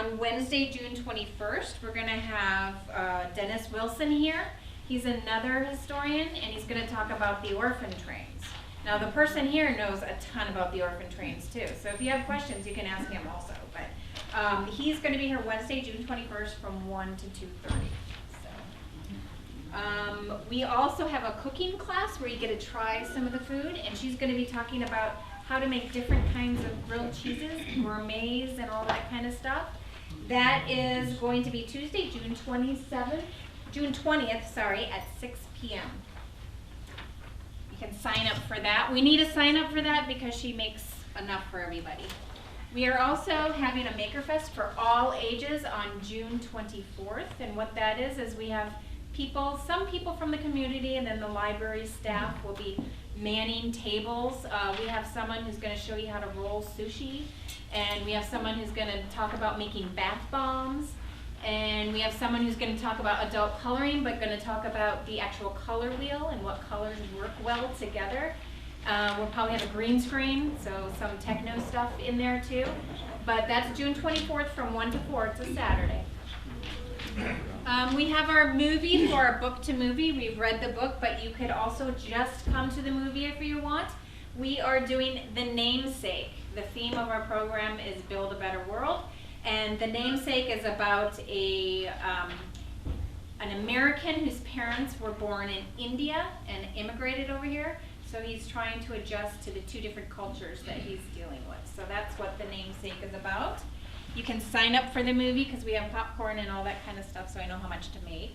On Wednesday, June 21st, we're going to have Dennis Wilson here. He's another historian, and he's going to talk about the orphan trains. Now, the person here knows a ton about the orphan trains, too. So if you have questions, you can ask him also. But he's going to be here Wednesday, June 21st from 1 to 2:30. So, we also have a cooking class where you get to try some of the food, and she's going to be talking about how to make different kinds of grilled cheeses, gourmets, and all that kind of stuff. That is going to be Tuesday, June 20th, sorry, at 6 p.m. You can sign up for that. We need to sign up for that because she makes enough for everybody. We are also having a Maker Fest for all ages on June 24th, and what that is we have people, some people from the community, and then the library staff will be manning tables. We have someone who's going to show you how to roll sushi, and we have someone who's going to talk about making bath bombs, and we have someone who's going to talk about adult coloring, but going to talk about the actual color wheel and what colors work well together. We'll probably have a green screen, so some techno stuff in there too. But that's June 24th from 1 to 4. It's a Saturday. We have our movie for our book to movie. We've read the book, but you could also just come to the movie if you want. We are doing The Namesake. The theme of our program is Build a Better World. And The Namesake is about an American whose parents were born in India and immigrated over here. So he's trying to adjust to the two different cultures that he's dealing with. So that's what The Namesake is about. You can sign up for the movie because we have popcorn and all that kind of stuff, so I know how much to make.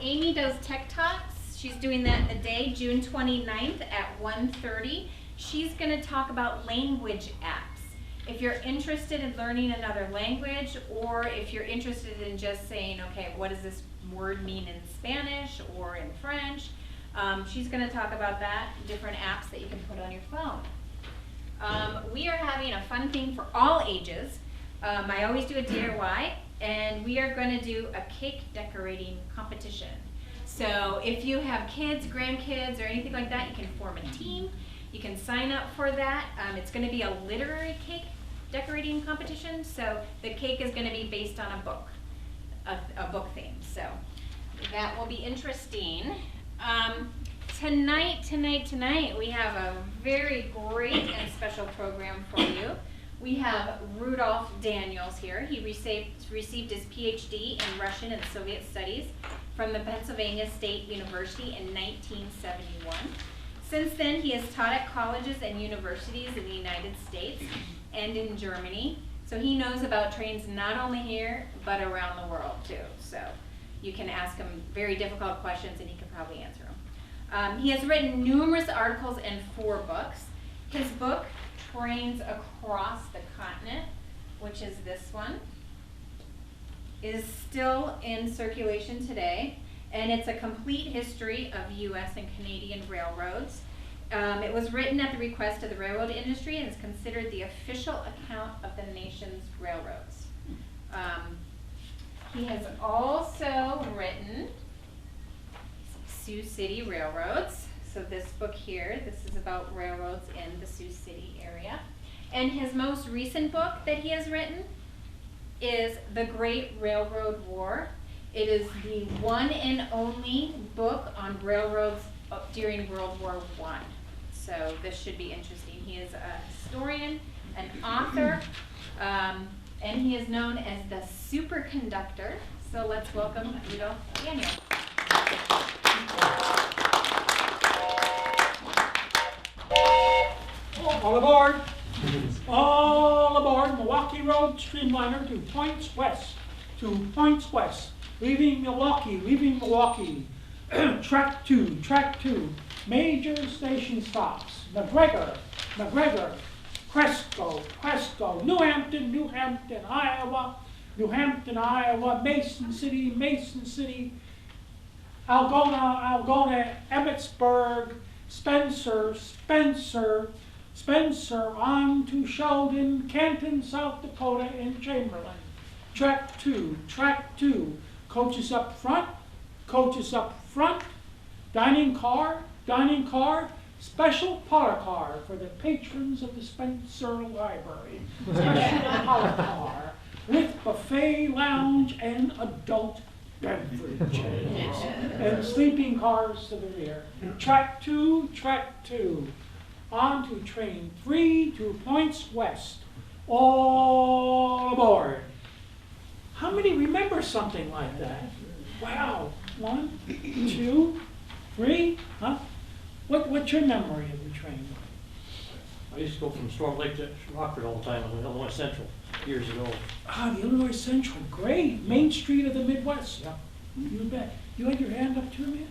Amy does Tech Talks. She's doing that a day, June 29th at 1:30. She's going to talk about language apps. If you're interested in learning another language, or if you're interested in just saying, okay, what does this word mean in Spanish or in French, she's going to talk about that, different apps that you can put on your phone. We are having a fun thing for all ages. I always do a DIY, and we are going to do a cake decorating competition. So if you have kids, grandkids, or anything like that, you can form a team. You can sign up for that. It's going to be a literary cake decorating competition. So the cake is going to be based on a book, a book theme. So that will be interesting. Tonight, we have a very great and special program for you. We have Rudy Daniels here. He received his PhD in Russian and Soviet Studies from the Pennsylvania State University in 1971. Since then, he has taught at colleges and universities in the United States and in Germany. So he knows about trains not only here, but around the world too. So you can ask him very difficult questions and he can probably answer them. He has written numerous articles and 4 books. His book, Trains Across the Continent, which is this one, is still in circulation today, and it's a complete history of U.S. and Canadian railroads. It was written at the request of the railroad industry and is considered the official account of the nation's railroads. He has also written Sioux City railroads. So this book here, this is about railroads in the Sioux City area. And his most recent book that he has written is The Great Railroad War. It is the one and only book on railroads during World War I. So this should be interesting. He is a historian, an author, and he is known as the superconductor. So let's welcome Rudy Daniels. All aboard! All aboard Milwaukee Road Streamliner to points west. To points west. Leaving Milwaukee. Track 2. Major station stops. McGregor. Cresco. New Hampton, Iowa. Mason City. Algona, Emmetsburg, Spencer, on to Sheldon, Canton, South Dakota, and Chamberlain. Track 2. Coaches up front. Dining car. Special parlor car for the patrons of the Spencer Library. Special parlor car. buffet lounge and adult beverages. And sleeping cars to the rear. Track two, on to train 3 2 points west. All aboard. How many remember something like that? Wow. 1, 2, 3, huh? What's your memory of the train? I used to go from Storm Lake to Rockford all the time on Illinois Central years ago. Ah, the Illinois Central, great. Main Street of the Midwest. Yeah. You bet. You had your hand up too, man?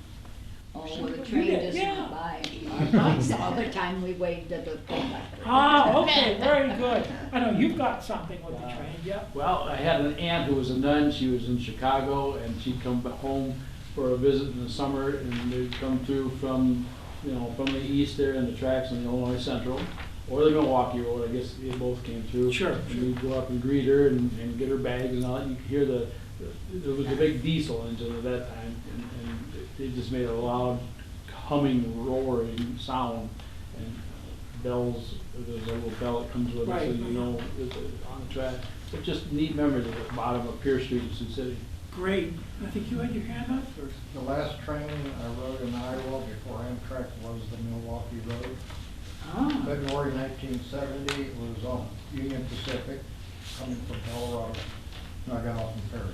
Oh, well, the You train did, doesn't yeah. go by our lights all the time. We waved at the conductor. Ah, okay, very good. I know you've got something with the train, yeah. Well, I had an aunt who was a nun. She was in Chicago, and she'd come home for a visit in the summer, and they'd come through from, from the east there in the tracks on the Illinois Central, or the Milwaukee Road. I guess they both came through. Sure. And we'd go up and greet her and get her bags and all that. You could hear there was a big diesel engine at that time, and it just made a loud humming, roaring sound, and bells. There's a little bell that comes with it, Right. so you know it's on the track. It's just neat memories at the bottom of Pierce Street in Sioux City. Great. I think you had your hand up first. The last train I rode in Iowa before Amtrak was the Milwaukee Road. Ah, February 1970, it was on Union Pacific, coming from Colorado. And I got off in Perry.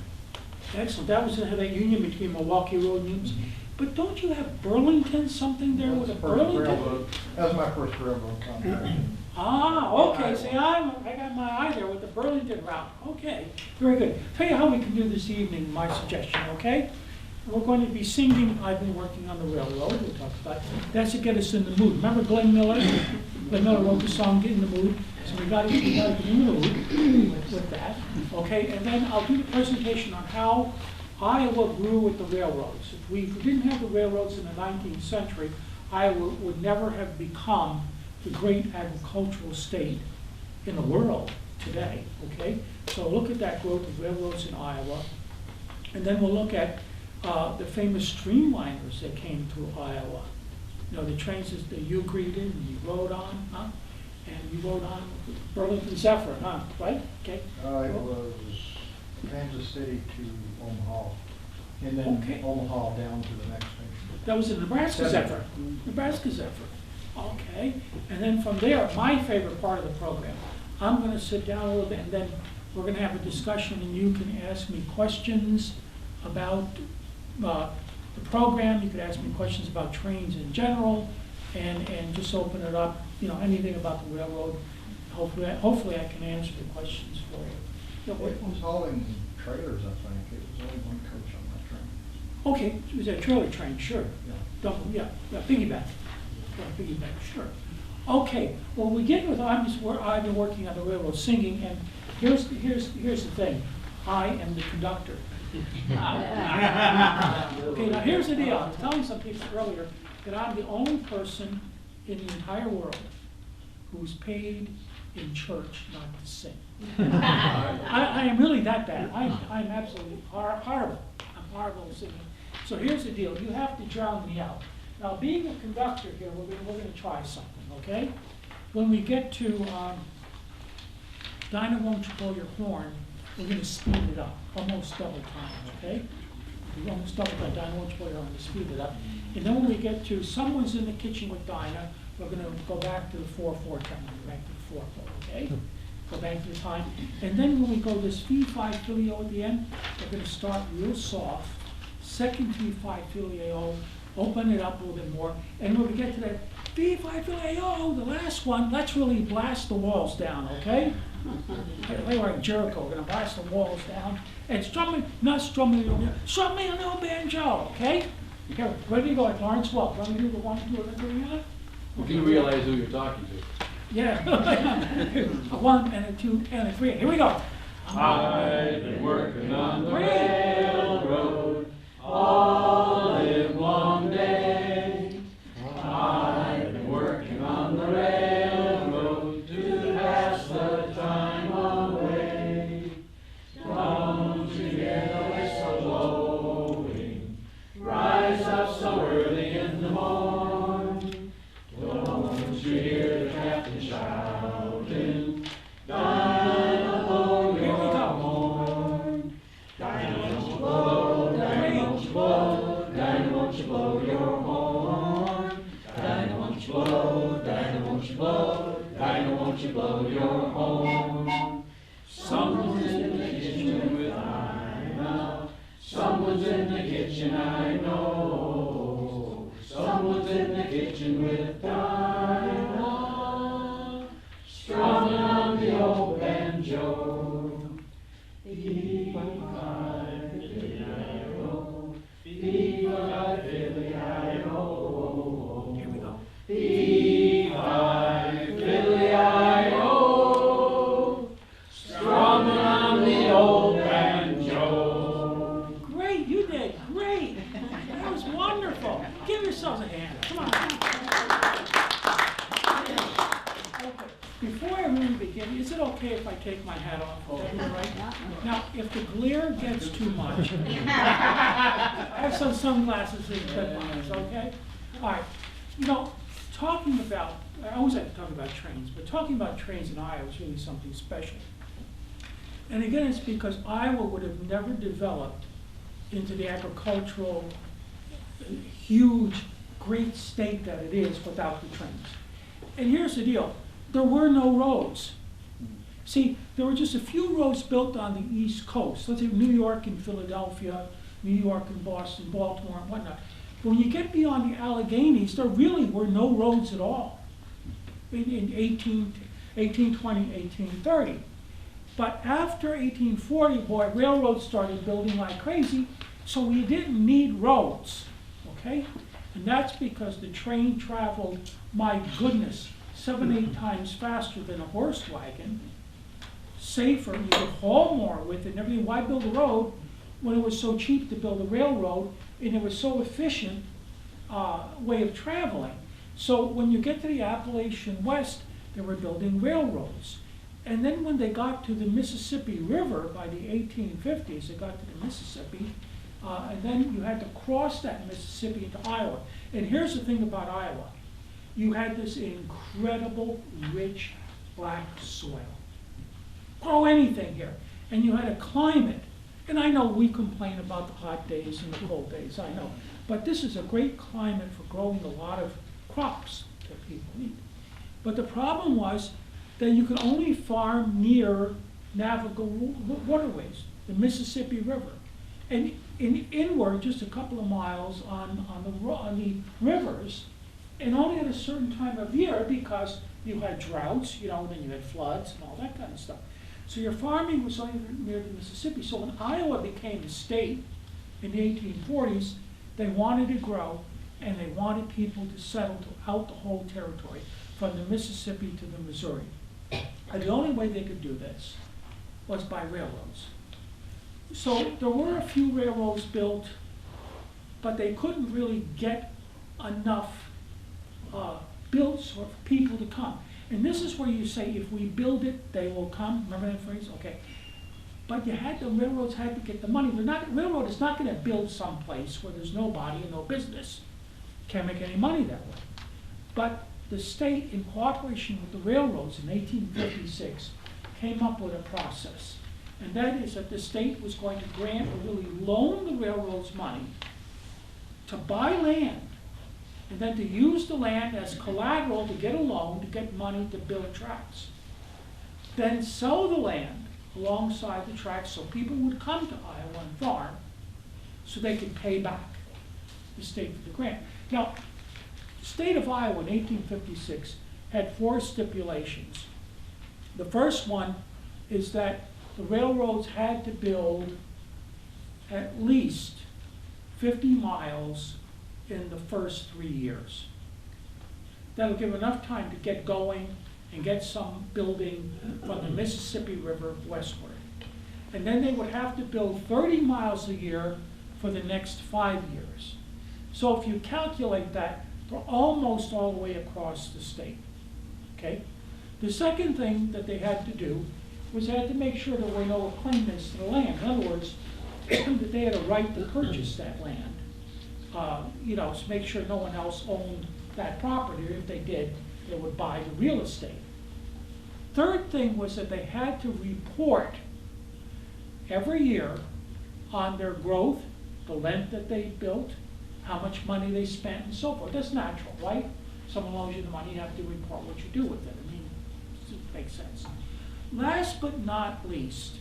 excellent. That was that union between Milwaukee Road and Union. But don't you have Burlington, something there with a That's the first Burlington? railroad. That was my first railroad contract. Ah, okay, see, I got my eye there with the Burlington route. Okay, very good. Tell you how we can do this evening, my suggestion, okay? We're going to be singing, I've been working on the railroad, we'll talk about it. That's to get us in the mood. Remember Glenn Miller? Glenn Miller wrote the song, Get in the Mood. So we gotta get in the mood with that, okay? And then I'll do the presentation on how Iowa grew with the railroads. If we didn't have the railroads in the 19th century, Iowa would never have become the great agricultural state in the world today, okay? So look at that growth of railroads in Iowa. And then we'll look at the famous streamliners that came through Iowa. The trains that you greeted and you rode on, huh? And you rode on Burlington Zephyr, huh? Right? Okay. It was Kansas City to Omaha, and then Okay. Omaha down to the next station. That was the Nebraska Zephyr. Nebraska Zephyr. Okay. And then from there, my favorite part of the program, I'm going to sit down a little bit and then we're going to have a discussion and you can ask me questions about the program. You could ask me questions about trains in general and just open it up, anything about the railroad. Hopefully I can answer the questions for you. It was hauling trailers, I think. It was only one coach on that train. Okay, it was a trailer train, sure. Yeah. Double, yeah, piggyback. Piggyback, sure. Okay, well, we get with, I've been working on the railroad singing, and here's the thing. I am the conductor. Okay, now here's the deal. I was telling some people earlier that I'm the only person in the entire world who's paid in church not to sing. I am really that bad. I'm absolutely horrible. I'm horrible at singing. So here's the deal. You have to drown me out. Now, being a conductor here, we're going to try something, okay? When we get to Dinah, won't you blow your horn, we're going to speed it up, almost double time, okay? We're almost double time. Dinah, won't you blow your horn, to speed it up. And then when we get to someone's in the kitchen with Dinah, we're going to go back to the 4-4 time, back to the 4-4, okay? Go back to the time. And then when we go this fee-fi filio at the end, we're going to start real soft, second fee-fi filio, open it up a little bit more, and when we get to that fee-fi filio, the last one, let's really blast the walls down, okay? Like Jericho, we're going to blast the walls down, and not strumming a little banjo, okay? Here, ready to go, like Lawrence Welk. Want me to do the 1, 2, and 3, You realize who you're talking to. Yeah. A 1 and a 2 and a 3. Here we go. I've been working on the railroad all livelong day. I've been working on the railroad to pass the time away. Don't you hear the whistle blowing? Rise up so early in the morning. Don't you hear the captain shouting? Dinah, blow your horn. kitchen, I know. Someone's in the kitchen with Dinah, strumming on the old banjo. Fee-fi-fi-fi-fi-I-O, fee-fi-fi-fi-I-O. Here we go. Fee-fi-fi-I-O, strumming on the old banjo. Great, you did great. That was wonderful. Give yourselves a hand. Come on. Okay. Before I really begin, is it okay if I take my hat off? Is that all right? Now, if the glare gets too much, I have some sunglasses and clip ons, okay? All right. You know, talking about, I always like to talk about trains, but talking about trains in Iowa is really something special. And again, it's because Iowa would have never developed into the agricultural, huge, great state that it is without the trains. And here's the deal, there were no roads. See, there were just a few roads built on the East Coast. Let's say New York and Philadelphia, New York and Boston, Baltimore and whatnot. But when you get beyond the Alleghenies, there really were no roads at all in 1820, 1830. But after 1840, boy, railroads started building like crazy, so we didn't need roads, okay? And that's because the train traveled, my goodness, 7-8 times faster than a horse wagon, safer, you could haul more with it and everything. Why build a road when it was so cheap to build a railroad and it was so efficient way of traveling? So when you get to the Appalachian West, they were building railroads. And then when they got to the Mississippi River by the 1850s, they got to the Mississippi, and then you had to cross that Mississippi into Iowa. And here's the thing about Iowa. You had this incredible, rich, black soil. Grow anything here. And you had a climate. And I know we complain about the hot days and the cold days, I know. But this is a great climate for growing a lot of crops that people need. But the problem was that you could only farm near navigable waterways, the Mississippi River. And inward, just a couple of miles on the rivers, and only at a certain time of year because you had droughts, you know, and then you had floods and all that kind of stuff. So your farming was only near the Mississippi. So when Iowa became a state in the 1840s, they wanted to grow and they wanted people to settle throughout the whole territory, from the Mississippi to the Missouri. And the only way they could do this was by railroads. So there were a few railroads built, but they couldn't really get enough built for people to come. And this is where you say, if we build it, they will come. Remember that phrase? Okay. But the railroads had to get the money. Railroad is not going to build someplace where there's nobody and no business. Can't make any money that way. But the state, in cooperation with the railroads in 1856, came up with a process. And that is that the state was going to grant or really loan the railroads money to buy land, and then to use the land as collateral to get a loan to get money to build tracks. Then sell the land alongside the tracks so people would come to Iowa and farm so they could pay back the state for the grant. Now, the state of Iowa in 1856 had 4 stipulations. The first one is that the railroads had to build at least 50 miles in the first 3 years. That'll give enough time to get going and get some building from the Mississippi River westward. And then they would have to build 30 miles a year for the next 5 years. So if you calculate that, they're almost all the way across the state, okay? The second thing that they had to do was they had to make sure there were no claimants to the land. In other words, that they had a right to purchase that land, you know, to make sure no one else owned that property, or if they did, they would buy the real estate. Third thing was that they had to report every year on their growth, the length that they built, how much money they spent, and so forth. That's natural, right? Someone loans you the money, you have to report what you do with it. I mean, it makes sense. Last but not least,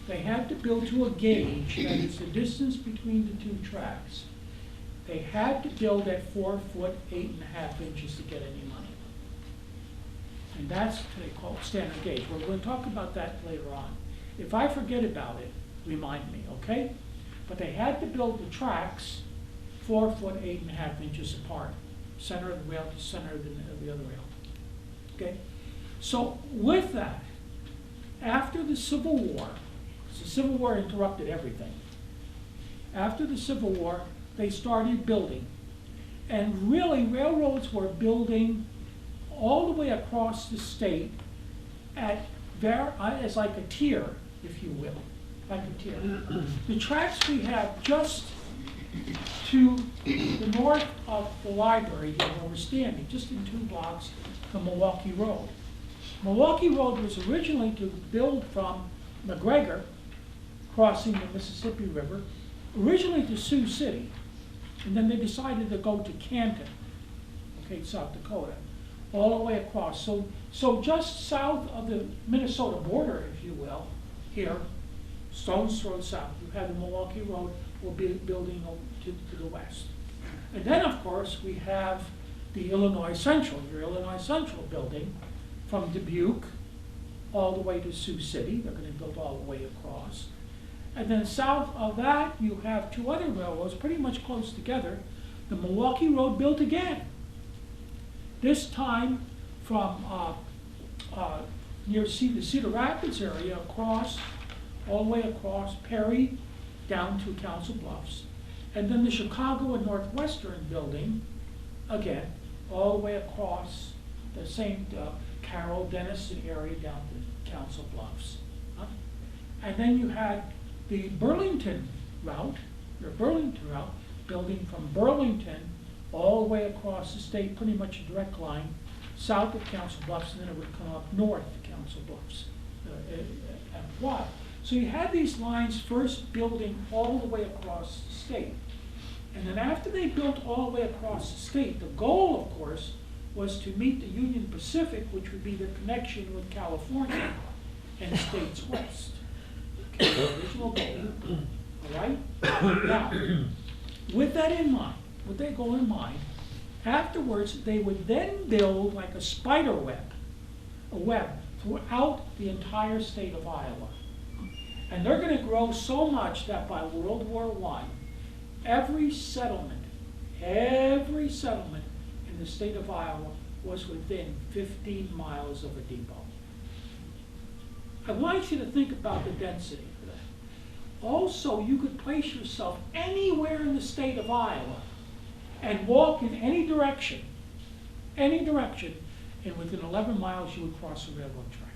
they had to build to a gauge that is the distance between the two tracks. They had to build at 4 foot 8.5 inches to get any money. And that's what they call standard gauge. We're going to talk about that later on. If I forget about it, remind me, okay? But they had to build the tracks 4 foot 8.5 inches apart, center of the rail to center of the other rail. Okay? So with that, after the Civil War, the Civil War interrupted everything. After the Civil War, they started building. And really, railroads were building all the way across the state as like a tier, if you will, like a tier. The tracks we have just to the north of the library where we're standing, just in 2 blocks, the Milwaukee Road. Milwaukee Road was originally to build from McGregor, crossing the Mississippi River, originally to Sioux City, and then they decided to go to Canton, okay, South Dakota, all the way across. So just south of the Minnesota border, if you will, here, stone's throw south, you have the Milwaukee Road will be building to the west. And then, of course, we have the Illinois Central, your Illinois Central building from Dubuque all the way to Sioux City. They're going to build all the way across. And then south of that, you have 2 other railroads pretty much close together. The Milwaukee Road built again. This time from near the Cedar Rapids area across, all the way across Perry down to Council Bluffs. And then the Chicago and Northwestern building, again, all the way across the same Carroll, Denison area down to Council Bluffs. And then you had the Burlington Route, your Burlington Route, building from Burlington all the way across the state, pretty much a direct line, south of Council Bluffs, and then it would come up north to Council Bluffs. Why? So you had these lines first building all the way across the state. And then after they built all the way across the state, the goal, of course, was to meet the Union Pacific, which would be the connection with California and states west. Okay, the original goal. All right? Now, with that in mind, with that goal in mind, afterwards they would then build like a spider web, a web throughout the entire state of Iowa. And they're going to grow so much that by World War I, every settlement in the state of Iowa was within 15 miles of a depot. I want you to think about the density for that. Also, you could place yourself anywhere in the state of Iowa and walk in any direction, and within 11 miles you would cross a railroad track.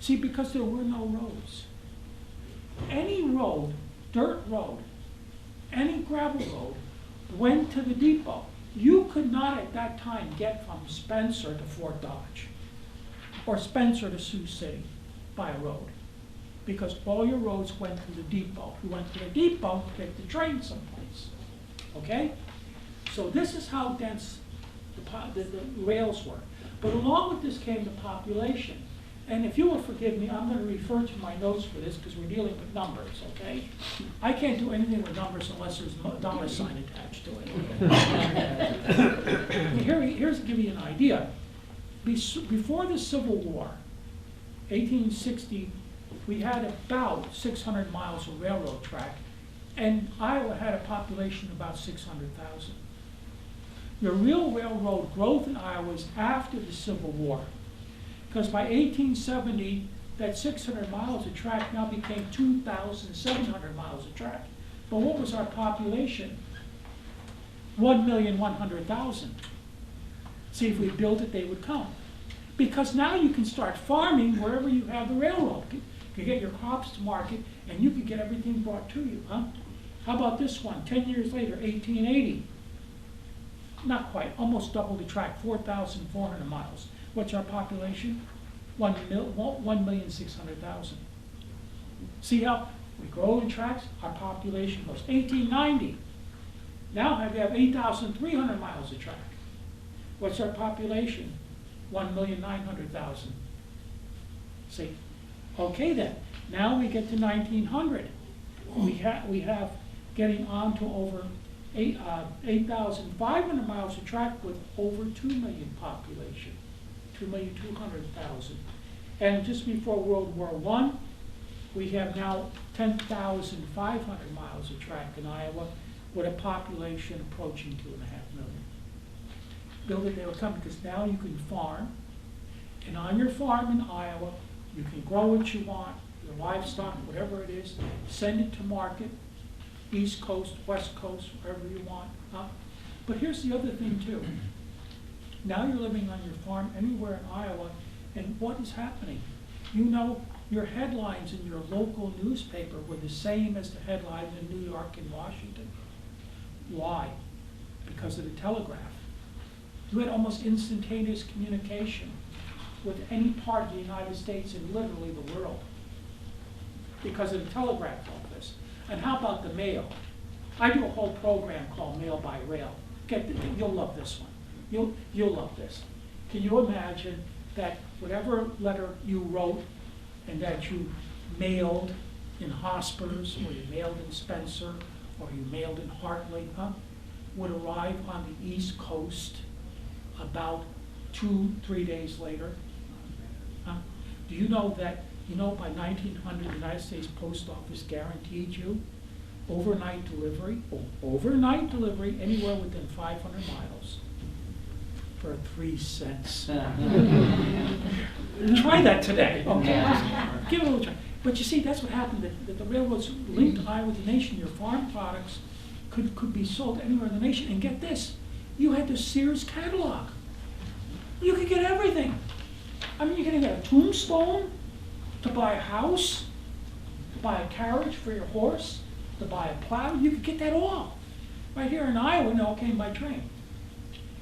See, because there were no roads. Any road, dirt road, any gravel road went to the depot. You could not at that time get from Spencer to Fort Dodge or Spencer to Sioux City by a road, because all your roads went to the depot. You went to the depot to take the train someplace. Okay? So this is how dense the rails were. But along with this came the population. And if you will forgive me, I'm going to refer to my notes for this because we're dealing with numbers, okay? I can't do anything with numbers unless there's a dollar sign attached to it. Here's to give you an idea. Before the Civil War, 1860, we had about 600 miles of railroad track, and Iowa had a population of about 600,000. The real railroad growth in Iowa was after the Civil War, because by 1870, that 600 miles of track now became 2,700 miles of track. But what was our population? 1,100,000. See, if we built it, they would come. Because now you can start farming wherever you have the railroad. You can get your crops to market, and you can get everything brought to you, huh? How about this one? 10 years later, 1880. Not quite, almost double the track, 4,400 miles. What's our population? 1,600,000. See how we grow in tracks? Our population goes. 1890. Now we have 8,300 miles of track. What's our population? 1,900,000. See? Okay then. Now we get to 1900. We have getting on to over 8,500 miles of track with over 2 million population, 2,200,000. And just before World War I, we have now 10,500 miles of track in Iowa with a population approaching 2.5 million. Build it, they will come because now you can farm, and on your farm in Iowa, you can grow what you want, your livestock, whatever it is, send it to market, East Coast, West Coast, wherever you want. But here's the other thing too. Now you're living on your farm anywhere in Iowa, and what is happening? You know, your headlines in your local newspaper were the same as the headlines in New York and Washington. Why? Because of the telegraph. You had almost instantaneous communication with any part of the United States and literally the world because of the telegraph office. And how about the mail? I do a whole program called Mail by Rail. You'll love this one. You'll love this. Can you imagine that whatever letter you wrote and that you mailed in Hospers, or you mailed in Spencer, or you mailed in Hartley, would arrive on the East Coast about 2-3 days later? Do you know that, by 1900, the United States Post Office guaranteed you overnight delivery anywhere within 500 miles for 3 cents. Try that today, okay? Give it a little try. But you see, that's what happened, that the railroads linked Iowa with the nation. Your farm products could be sold anywhere in the nation. And get this, you had the Sears catalog. You could get everything. I mean, you could get a tombstone, to buy a house, to buy a carriage for your horse, to buy a plow. You could get that all. Right here in Iowa, it all came by train.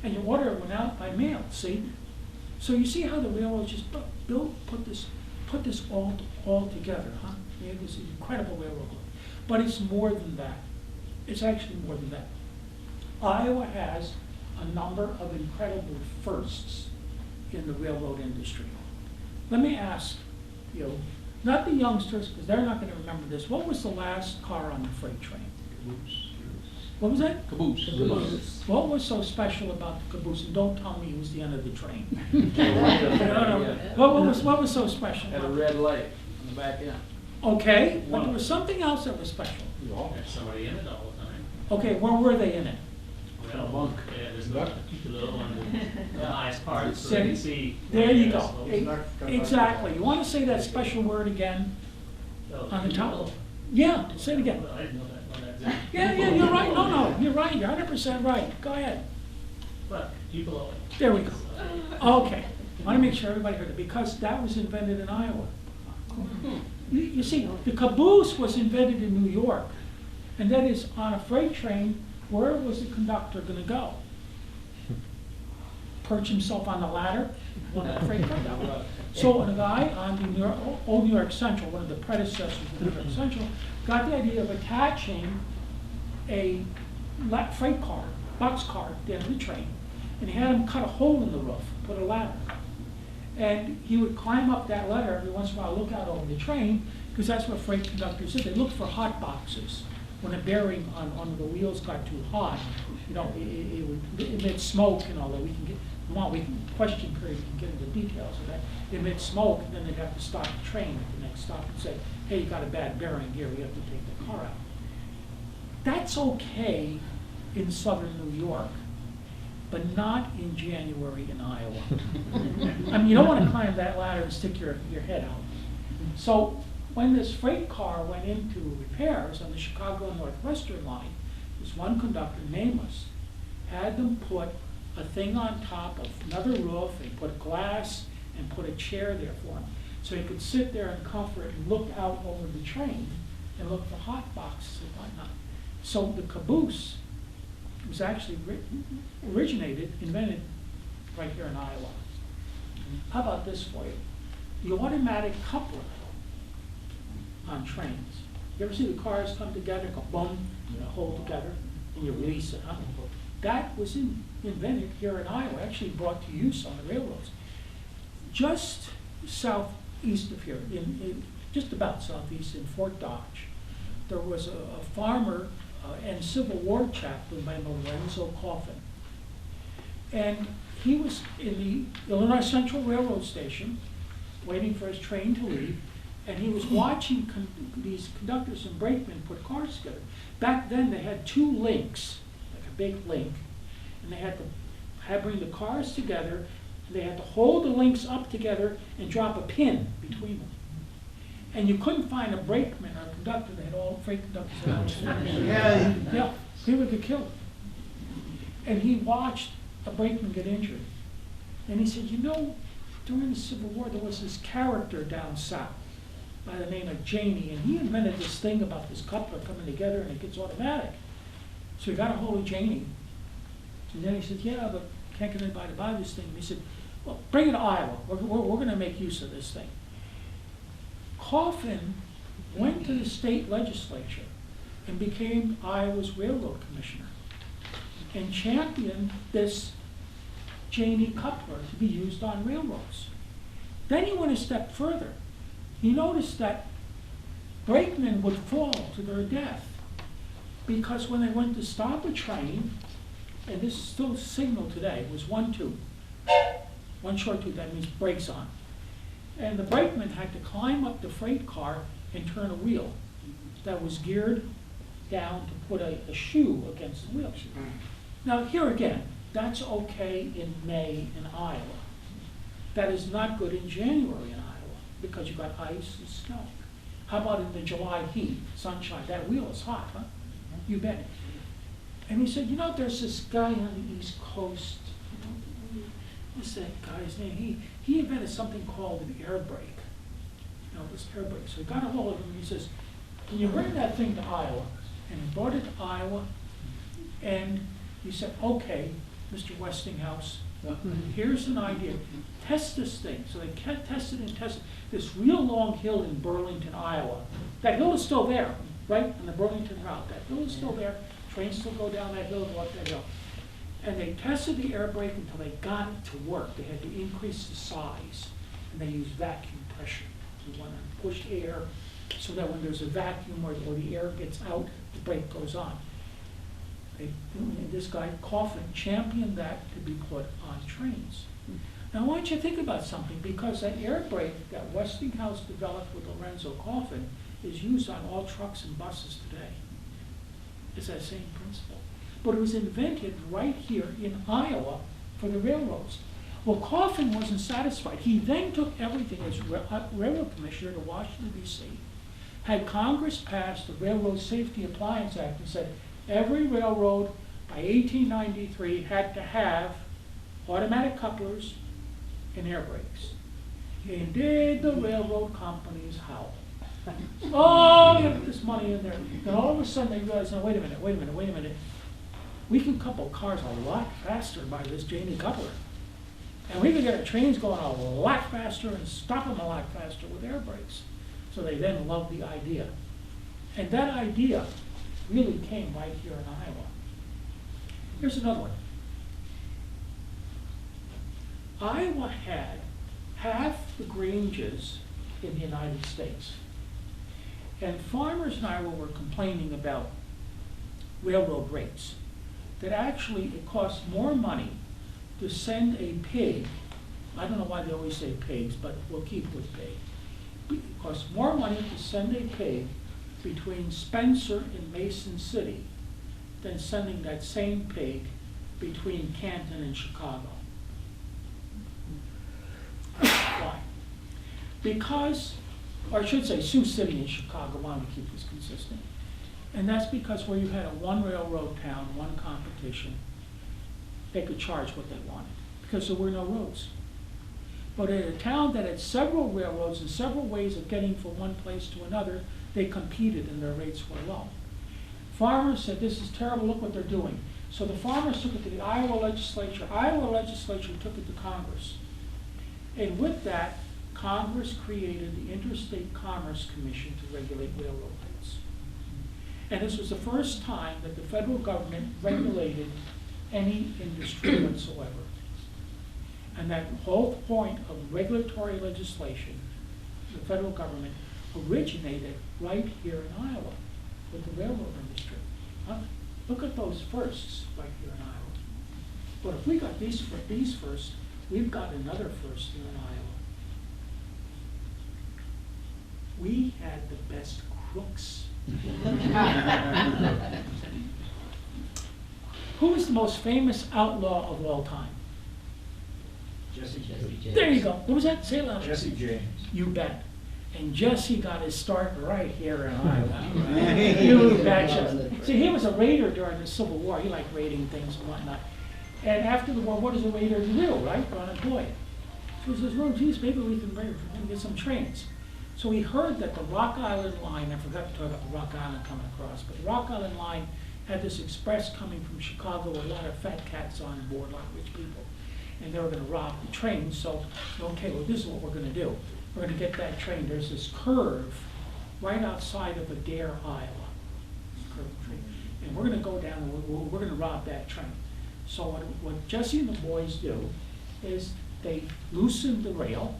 And your order went out by mail, see? So you see how the railroads just put this all together, huh? You have this incredible railroad. But it's more than that. It's actually more than that. Iowa has a number of incredible firsts in the railroad industry. Let me ask you, not the youngsters, because they're not going to remember this. What was the last car on the freight train? Caboose. What was that? Caboose. Caboose. What was so special about the caboose? And don't tell me it was the end of the train. What was so special? Had a about red light on the back end. Okay, but there was something else that was special. There's somebody in it all the time. Okay, where were they in it? Well, bunk. yeah, there's the little one, the highest part, so There- you can see. There you Yeah, go. so- Exactly. You want to say that special word again Oh, on the top? Yeah, say it again. Well, I didn't know that. Yeah, you're right. No, you're right. You're 100% right. Go ahead. But people. There we go. Okay. I want to make sure everybody heard it, because that was invented in Iowa. You see, the caboose was invented in New York, and that is on a freight train. Where was the conductor going to go? Perch himself on the ladder on the freight car? No. So a guy on the old New York Central, one of the predecessors of New York Central, got the idea of attaching a freight car, box car, at the end of the train, and he had him cut a hole in the roof, put a ladder. And he would climb up that ladder every once in a while, look out over the train, because that's what freight conductors did. They looked for hot boxes. When a bearing on one of the wheels got too hot, it would emit smoke and all that. We can question period, we can get into details of that. It emit smoke, and then they'd have to stop the train at the next stop and say, hey, you got a bad bearing here, we have to take the car out. That's okay in southern New York, but not in January in Iowa. I mean, you don't want to climb that ladder and stick your head out. So when this freight car went into repairs on the Chicago and Northwestern line, this one conductor, nameless, had them put a thing on top of another roof, and put glass and put a chair there for him. So he could sit there in comfort and look out over the train and look for hot boxes and whatnot. So the caboose was actually invented right here in Iowa. How about this for you? The automatic coupler on trains. You ever see the cars come together, go boom, hold together, and you release it, huh? That was invented here in Iowa, actually brought to use on the railroads. Just southeast of here, just about southeast in Fort Dodge. There was a farmer and Civil War chaplain by Lorenzo Coffin. And he was in the Illinois Central Railroad Station, waiting for his train to leave, and he was watching these conductors and brakemen put cars together. Back then, they had two links, like a big link, and they had to bring the cars together, and they had to hold the links up together and drop a pin between them. And you couldn't find a brakeman or a conductor that had all freight conductors had all links. Yeah, he would get killed. And he watched a brakeman get injured. And he said, you know, during the Civil War, there was this character down south by the name of Janey, and he invented this thing about this coupler coming together and it gets automatic. So he got a hold of Janey. And then he said, yeah, but can't get anybody to buy this thing. And he said, well, bring it to Iowa. We're going to make use of this thing. Coffin went to the state legislature and became Iowa's railroad commissioner and championed this Janey coupler to be used on railroads. Then he went a step further. He noticed that brakemen would fall to their death because when they went to stop a train, and this is still a signal today, it was 1-2. One short tube, that means brakes on. And the brakeman had to climb up the freight car and turn a wheel that was geared down to put a shoe against the wheel. Now here again, that's okay in May in Iowa. That is not good in January in Iowa because you've got ice and snow. How about in the July heat, sunshine? That wheel is hot, huh? You bet. And he said, you know, there's this guy on the East Coast. What's that guy's name? He invented something called an air brake. You know, this air brake. So he got a hold of him and he says, can you bring that thing to Iowa? And he brought it to Iowa and he said, okay, Mr. Westinghouse, here's an idea. Test this thing. So they tested and tested this real long hill in Burlington, Iowa. That hill is still there, right? On the Burlington Route. That hill is still there. Trains still go down that hill and go up that hill. And they tested the air brake until they got it to work. They had to increase the size. And they used vacuum pressure. You want to push air so that when there's a vacuum or the air gets out, the brake goes on. And this guy, Coffin, championed that to be put on trains. Now I want you to think about something, because that air brake that Westinghouse developed with Lorenzo Coffin is used on all trucks and buses today. It's that same principle. But it was invented right here in Iowa for the railroads. Well, Coffin wasn't satisfied. He then took everything as railroad commissioner to Washington, D.C., had Congress pass the Railroad Safety Appliance Act and said every railroad by 1893 had to have automatic couplers and air brakes. And did the railroad companies howl? Oh, get this money in there. And all of a sudden they realized, no, wait a minute. We can couple cars a lot faster by this Janey coupler. And we can get our trains going a lot faster and stop them a lot faster with air brakes. So they then loved the idea. And that idea really came right here in Iowa. Here's another one. Iowa had half the granges in the United States. And farmers in Iowa were complaining about railroad rates. That actually it costs more money to send a pig, I don't know why they always say pigs, but we'll keep with pig. It costs more money to send a pig between Spencer and Mason City than sending that same pig between Canton and Chicago. Why? Because, or I should say Sioux City and Chicago, why don't we keep this consistent? And that's because where you had a one railroad town, one competition, they could charge what they wanted because there were no roads. But in a town that had several railroads and several ways of getting from one place to another, they competed and their rates were low. Farmers said, this is terrible, look what they're doing. So the farmers took it to the Iowa legislature. Iowa legislature took it to Congress. And with that, Congress created the Interstate Commerce Commission to regulate railroad rates. And this was the first time that the federal government regulated any industry whatsoever. And that whole point of regulatory legislation, the federal government, originated right here in Iowa with the railroad industry. Huh? Look at those firsts right here in Iowa. But if we got these first, we've got another first here in Iowa. We had the best crooks. Who is the most famous outlaw of all time? Jesse James. There you go. What was that? Say it louder. Jesse James. You bet. And Jesse got his start right here in Iowa. You betcha. See, he was a raider during the Civil War. He liked raiding things and whatnot. And after the war, what does a raider do, right? They're unemployed. So he says, well, geez, maybe we can get some trains. So he heard that the Rock Island line, I forgot to talk about the Rock Island coming across, but the Rock Island line had this express coming from Chicago with a lot of fat cats on board, a lot of rich people. And they were gonna rob the train, so, okay, well, this is what we're gonna do. We're gonna get that train. There's this curve right outside of Adair, Iowa. This curved train. And we're gonna go down and we're gonna rob that train. So what Jesse and the boys do is they loosen the rail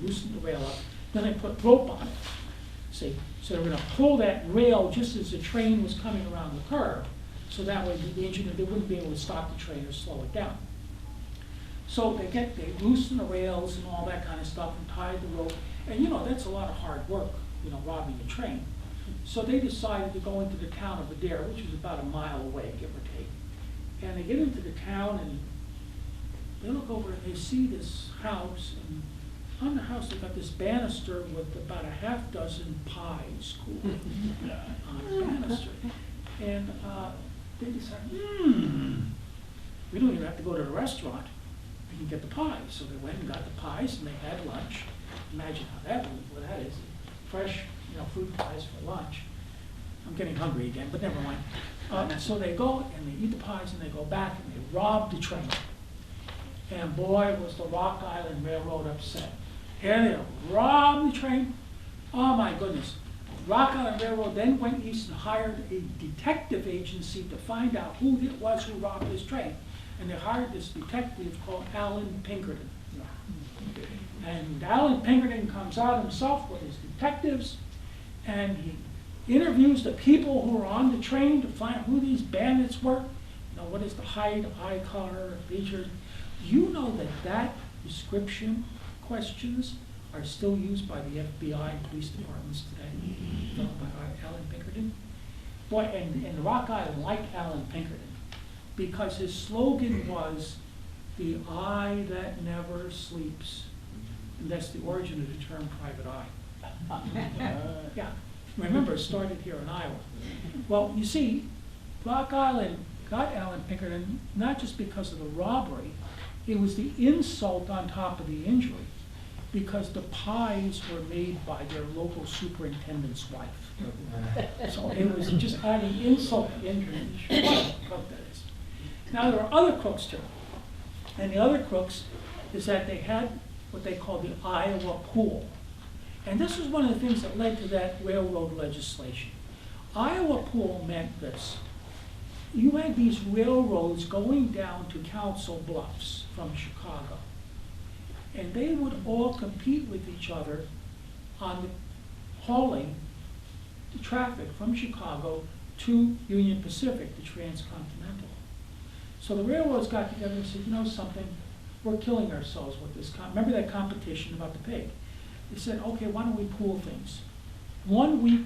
up, then they put rope on it. See, so they're gonna pull that rail just as the train was coming around the curve, so that way the engineer, they wouldn't be able to stop the train or slow it down. So they loosen the rails and all that kind of stuff and tie the rope, and you know, that's a lot of hard work, you know, robbing a train. So they decided to go into the town of Adair, which is about a mile away, give or take. And they get into the town and they look over and they see this house, and on the house they got this banister with about a half dozen pies cool on the banister. And they decided, we don't even have to go to the restaurant. We can get the pies. So they went and got the pies and they had lunch. Imagine how that is. Fresh, you know, fruit pies for lunch. I'm getting hungry again, but never mind. So they go and they eat the pies and they go back and they rob the train. And boy, was the Rock Island Railroad upset. Here they robbed the train. Oh my goodness. Rock Island Railroad then went east and hired a detective agency to find out who it was who robbed this train. And they hired this detective called Alan Pinkerton. And Alan Pinkerton comes out himself with his detectives and he interviews the people who were on the train to find out who these bandits were. You know, what is the height, eye color, features. You know that description questions are still used by the FBI and police departments today, done by Alan Pinkerton. Boy, and Rock Island liked Alan Pinkerton because his slogan was, "The eye that never sleeps." And that's the origin of the term private eye. Yeah, remember, it started here in Iowa. Well, you see, Rock Island got Alan Pinkerton not just because of the robbery, it was the insult on top of the injury, because the pies were made by their local superintendent's wife. So it was just adding insult to injury. What a crook that is. Now there are other crooks too. And the other crooks is that they had what they call the Iowa Pool. And this was one of the things that led to that railroad legislation. Iowa Pool meant this. You had these railroads going down to Council Bluffs from Chicago. And they would all compete with each other on hauling the traffic from Chicago to Union Pacific, the Transcontinental. So the railroads got together and said, you know something, we're killing ourselves with this. Remember that competition about the pig? They said, okay, why don't we pool things? 1 week,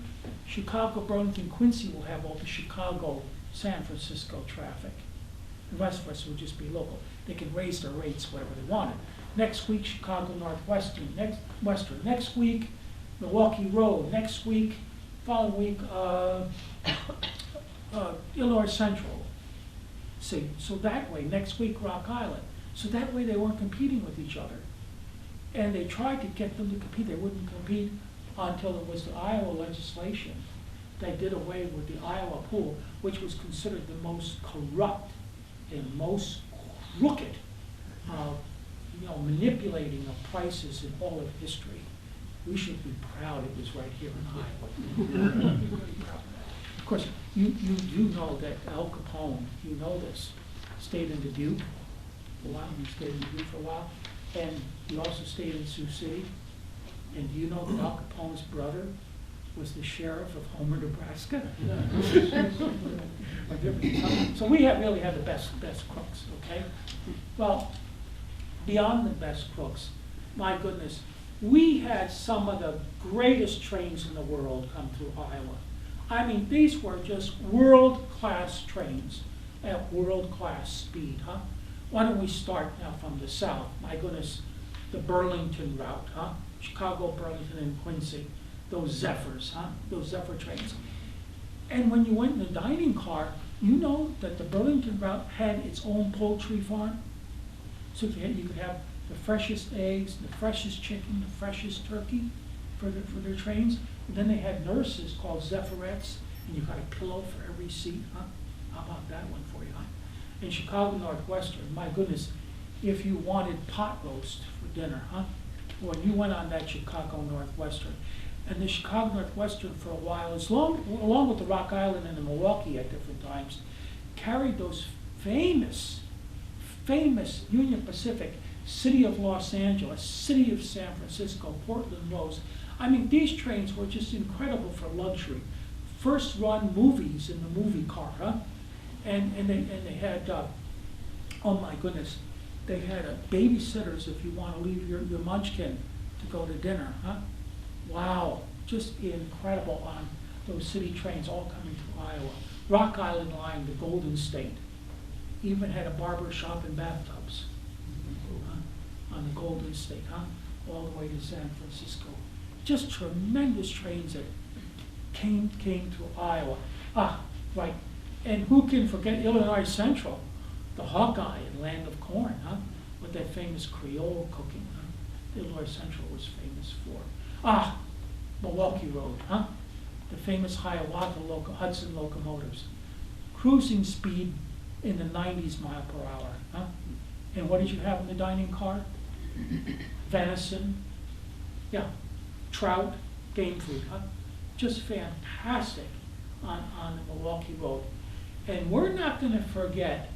Chicago, Burlington, Quincy will have all the Chicago, San Francisco traffic. The rest of us will just be local. They can raise their rates whatever they wanted. Next week, Chicago Northwestern. Next week, Milwaukee Road. Next week, following week, Illinois Central. See, so that way, next week, Rock Island. So that way they weren't competing with each other. And they tried to get them to compete. They wouldn't compete until it was the Iowa legislation that did away with the Iowa Pool, which was considered the most corrupt and most crooked, manipulating of prices in all of history. We should be proud it was right here in Iowa. Of course, you do know that Al Capone, you know this, stayed in Dubuque for a while. He stayed in Dubuque for a while. And he also stayed in Sioux City. And do you know that Al Capone's brother was the sheriff of Homer, Nebraska? So we really have the best crooks, okay? Well, beyond the best crooks, my goodness, we had some of the greatest trains in the world come through Iowa. I mean, these were just world-class trains at world-class speed, huh? Why don't we start now from the south? My goodness, the Burlington Route, huh? Chicago, Burlington, and Quincy. Those Zephyrs, huh? Those Zephyr trains. And when you went in the dining car, you know that the Burlington Route had its own poultry farm. So you could have the freshest eggs, the freshest chicken, the freshest turkey for their trains. And then they had nurses called Zephyrettes, and you got a pillow for every seat, huh? How about that one for you, huh? In Chicago Northwestern, my goodness, if you wanted pot roast for dinner, huh? Well, you went on that Chicago Northwestern. And the Chicago Northwestern for a while, along with the Rock Island and the Milwaukee at different times, carried those famous Union Pacific, City of Los Angeles, City of San Francisco, Portland Rose. I mean, these trains were just incredible for luxury. First run movies in the movie car, huh? And they had, oh my goodness, they had babysitters if you want to leave your munchkin to go to dinner, huh? Wow, just incredible on those city trains all coming to Iowa. Rock Island Line, the Golden State, even had a barber shop and bathtubs on the Golden State, huh? All the way to San Francisco. Just tremendous trains that came to Iowa. Ah, right. And who can forget Illinois Central, the Hawkeye and Land of Corn, huh? With that famous Creole cooking, huh? Illinois Central was famous for. Ah, Milwaukee Road, huh? The famous Hiawatha Hudson locomotives. Cruising speed in the 90s mile per hour, huh? And what did you have in the dining car? Venison, yeah, trout, game food, huh? Just fantastic on the Milwaukee Road. And we're not gonna forget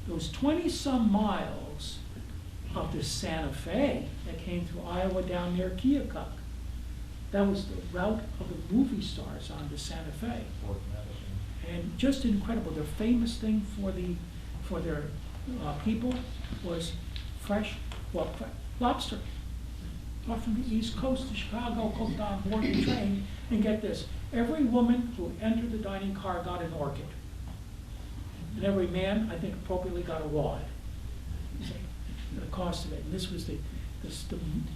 those 20-some miles of the Santa Fe that came through Iowa down near Keokuk. That was the route of the movie stars on the Santa Fe. And just incredible. Their famous thing for their people was fresh lobster. Brought from the East Coast to Chicago, cooked on board the train. And get this, every woman who entered the dining car got an orchid. And every man, I think, appropriately got a wad. The cost of it. And this was the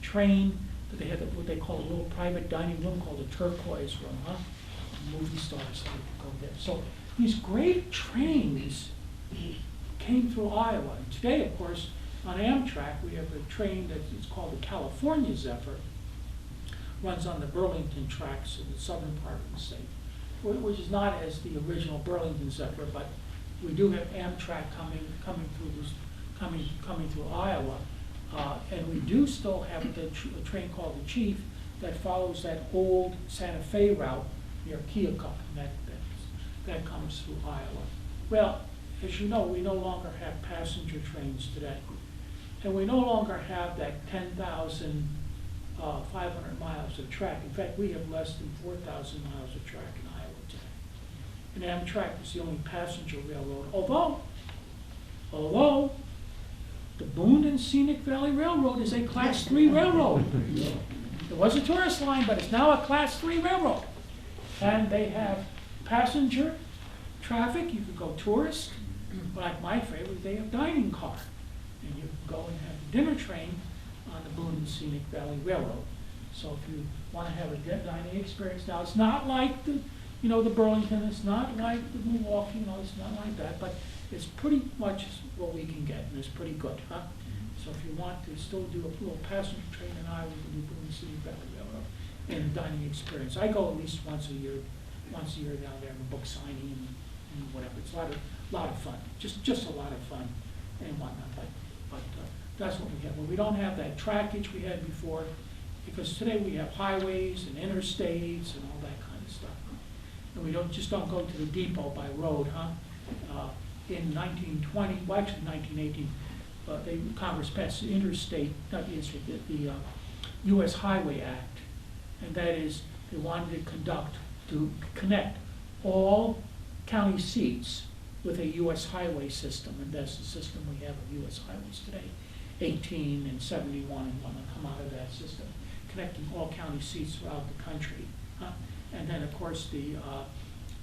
train that they had what they call a little private dining room called the turquoise room, huh? Movie stars like go there. So these great trains came through Iowa. And today, of course, on Amtrak, we have a train that is called the California Zephyr. Runs on the Burlington tracks in the southern part of the state, which is not as the original Burlington Zephyr, but we do have Amtrak coming through Iowa. And we do still have a train called the Chief that follows that old Santa Fe route near Keokuk, and that comes through Iowa. Well, as you know, we no longer have passenger trains today. And we no longer have that 10,500 miles of track. In fact, we have less than 4,000 miles of track in Iowa today. And Amtrak is the only passenger railroad, although the Boone and Scenic Valley Railroad is a Class 3 railroad. It was a tourist line, but it's now a Class 3 railroad. And they have passenger traffic. You could go tourist. Like my favorite, they have dining car. And you can go and have a dinner train on the Boone and Scenic Valley Railroad. So if you want to have a dining experience, now it's not like the Burlington, it's not like the Milwaukee, it's not like that, but it's pretty much what we can get, and it's pretty good, huh? So if you want to still do a little passenger train in Iowa, you can do Boone and Scenic Valley Railroad and a dining experience. I go at least once a year down there, and book signing and whatever. It's a lot of fun, just a lot of fun and whatnot. But that's what we have. Well, we don't have that trackage we had before, because today we have highways and interstates and all that kind of stuff. And we don't go to the depot by road, huh? In 1920, well, actually 1918, Congress passed the Interstate, not the Interstate, the U.S. Highway Act, and that is they wanted to connect all county seats with a US highway system, and that's the system we have of US highways today. 18 and 71 and want to come out of that system, connecting all county seats throughout the country. And then, of course, the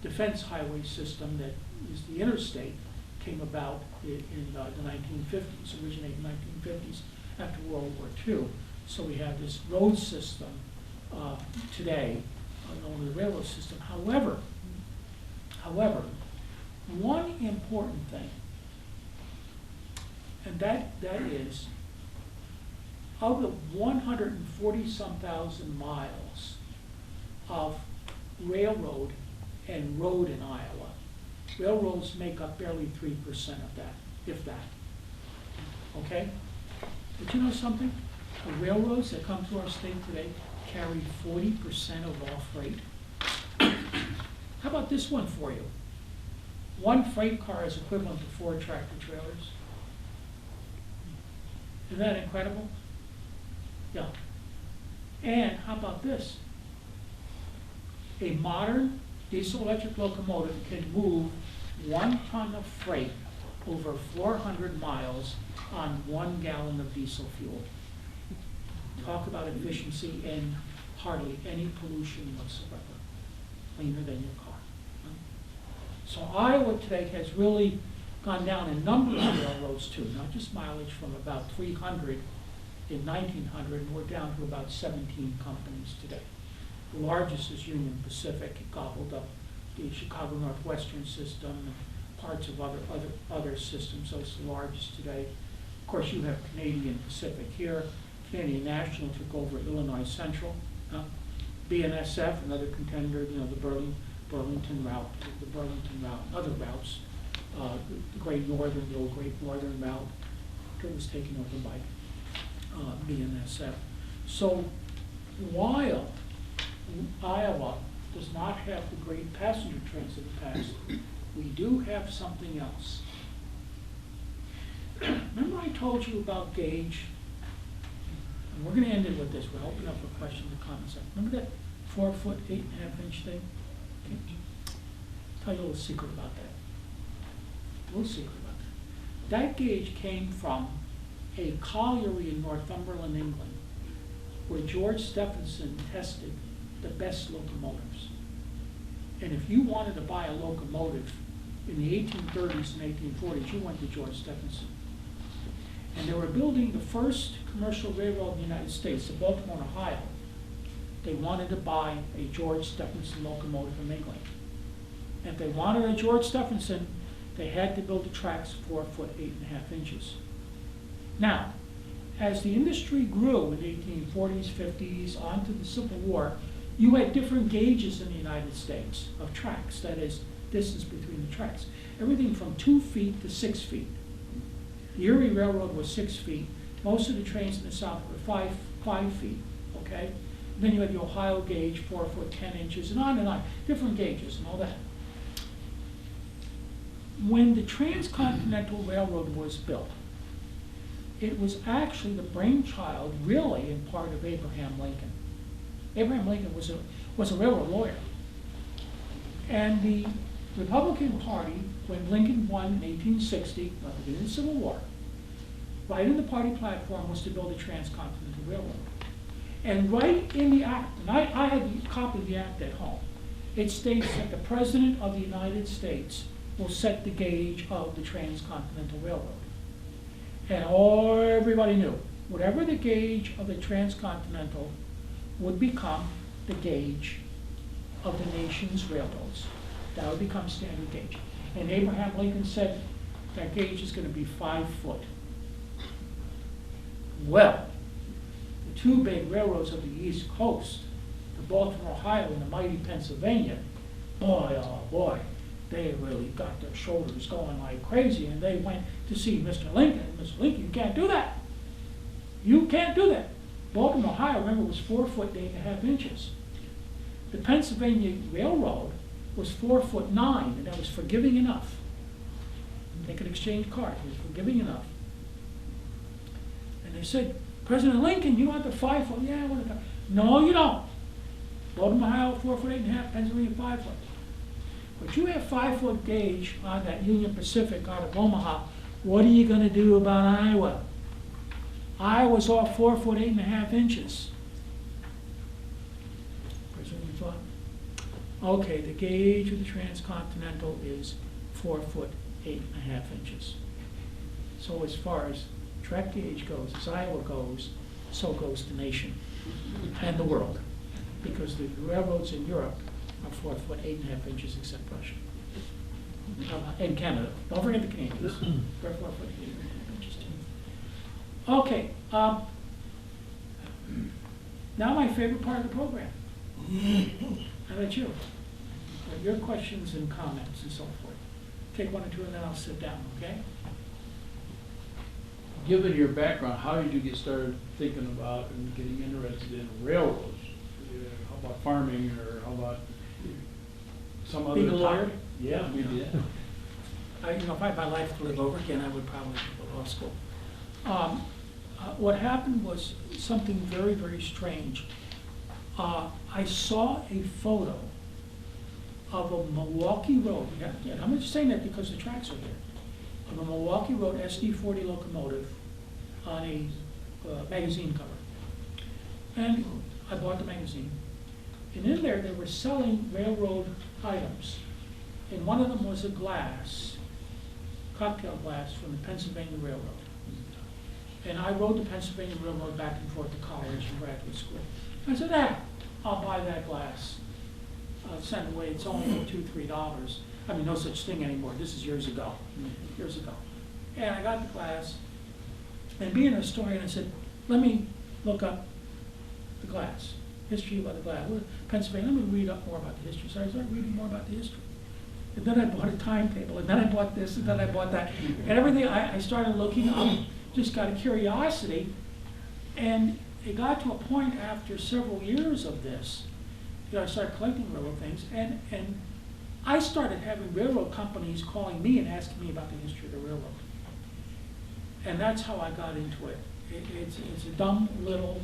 defense highway system that is the Interstate came about in the 1950s, originated in the 1950s after World War II. So we have this road system today, known as the railroad system. However, one important thing, and that is, of the 140-some thousand miles of railroad and road in Iowa, railroads make up barely 3% of that, if that. Okay? But you know something? The railroads that come to our state today carry 40% of all freight. How about this one for you? One freight car is equivalent to 4 tractor trailers. Isn't that incredible? Yeah. And how about this? A modern diesel electric locomotive can move 1 ton of freight over 400 miles on 1 gallon of diesel fuel. Talk about efficiency and hardly any pollution whatsoever. Cleaner than your car. So Iowa today has really gone down in number of railroads too, not just mileage, from about 300 in 1900, and we're down to about 17 companies today. The largest is Union Pacific. It gobbled up the Chicago Northwestern system and parts of other systems, so it's the largest today. Of course, you have Canadian Pacific here. Canadian National took over Illinois Central. BNSF, another contender, you know, the Burlington Route, and other routes. The Great Northern, the old Great Northern Route, it was taken over by BNSF. So while Iowa does not have the great passenger transit it has, we do have something else. Remember I told you about gauge? And we're going to end it with this. We'll open up for questions and comments. Remember that 4 foot, 8.5 inch thing? Okay. Tell you a little secret about that. A little secret about that. That gauge came from a colliery in Northumberland, England, where George Stephenson tested the best locomotives. And if you wanted to buy a locomotive in the 1830s and 1840s, you went to George Stephenson. And they were building the first commercial railroad in the United States, the Baltimore, Ohio. They wanted to buy a George Stephenson locomotive from England. And if they wanted a George Stephenson, they had to build the tracks 4 foot, 8.5 inches. Now, as the industry grew in the 1840s, 50s, on to the Civil War, you had different gauges in the United States of tracks, that is, distance between the tracks. Everything from 2 feet to 6 feet. The Erie Railroad was 6 feet. Most of the trains in the South were 5 feet, okay? And then you had the Ohio gauge, 4 foot, 10 inches, and on, different gauges and all that. When the Transcontinental Railroad was built, it was actually the brainchild, really, in part of Abraham Lincoln. Abraham Lincoln was a railroad lawyer. And the Republican Party, when Lincoln won in 1860, at the beginning of the Civil War, right in the party platform was to build a transcontinental railroad. And right in the act, and I had a copy of the act at home, it states that the President of the United States will set the gauge of the Transcontinental Railroad. And everybody knew, whatever the gauge of the Transcontinental would become the gauge of the nation's railroads. That would become standard gauge. And Abraham Lincoln said that gauge is going to be 5 foot. Well, the 2 big railroads of the East Coast, the Baltimore, Ohio, and the mighty Pennsylvania, boy, oh boy, they really got their shoulders going like crazy, and they went to see Mr. Lincoln. Mr. Lincoln, you can't do that. You can't do that. Baltimore, Ohio, remember, was 4 foot, 8.5 inches. The Pennsylvania Railroad was 4 foot 9, and that was forgiving enough. They could exchange cars. It was forgiving enough. And they said, President Lincoln, you want the 5 foot? Yeah, I want the. No, you don't. Logan, Ohio, 4 foot 8.5, Pennsylvania, 5 foot. But you have 5 foot gauge on that Union Pacific out of Omaha, what are you gonna do about Iowa? Iowa's off 4 foot 8.5 inches. President, you thought? Okay, the gauge of the Transcontinental is 4 foot 8.5 inches. So as far as track gauge goes, as Iowa goes, so goes the nation and the world. Because the railroads in Europe are 4 foot 8.5 inches except Russia. And Canada. Don't forget the Canadians. They're 4 foot 8.5 inches too. Okay. Now my favorite part of the program. How about you? Your questions and comments and so forth. Take 1 or 2 and then I'll sit down, okay? Given your background, how did you get started thinking about and getting interested in railroads? How about farming, or how about some other Being a lawyer? topic? Yeah, maybe that. If I had my life to live over again, I would probably go to law school. What happened was something very, very strange. I saw a photo of a Milwaukee Road. Yeah, I'm just saying that because the tracks are here. Of a Milwaukee Road SD40 locomotive on a magazine cover. And I bought the magazine. And in there, they were selling railroad items. And one of them was a glass, cocktail glass from the Pennsylvania Railroad. And I rode the Pennsylvania Railroad back and forth to college and graduate school. I said, I'll buy that glass. Send away, it's only $2, $3. I mean, no such thing anymore. This is years ago. Years ago. And I got the glass. And being a historian, I said, let me look up the glass. History about the glass. Pennsylvania, let me read up more about the history. So I started reading more about the history. And then I bought a timetable, and then I bought this, and then I bought that. And everything I started looking up, just got a curiosity. And it got to a point after several years of this, I started collecting railroad things, and I started having railroad companies calling me and asking me about the history of the railroad. And that's how I got into it. It's a dumb little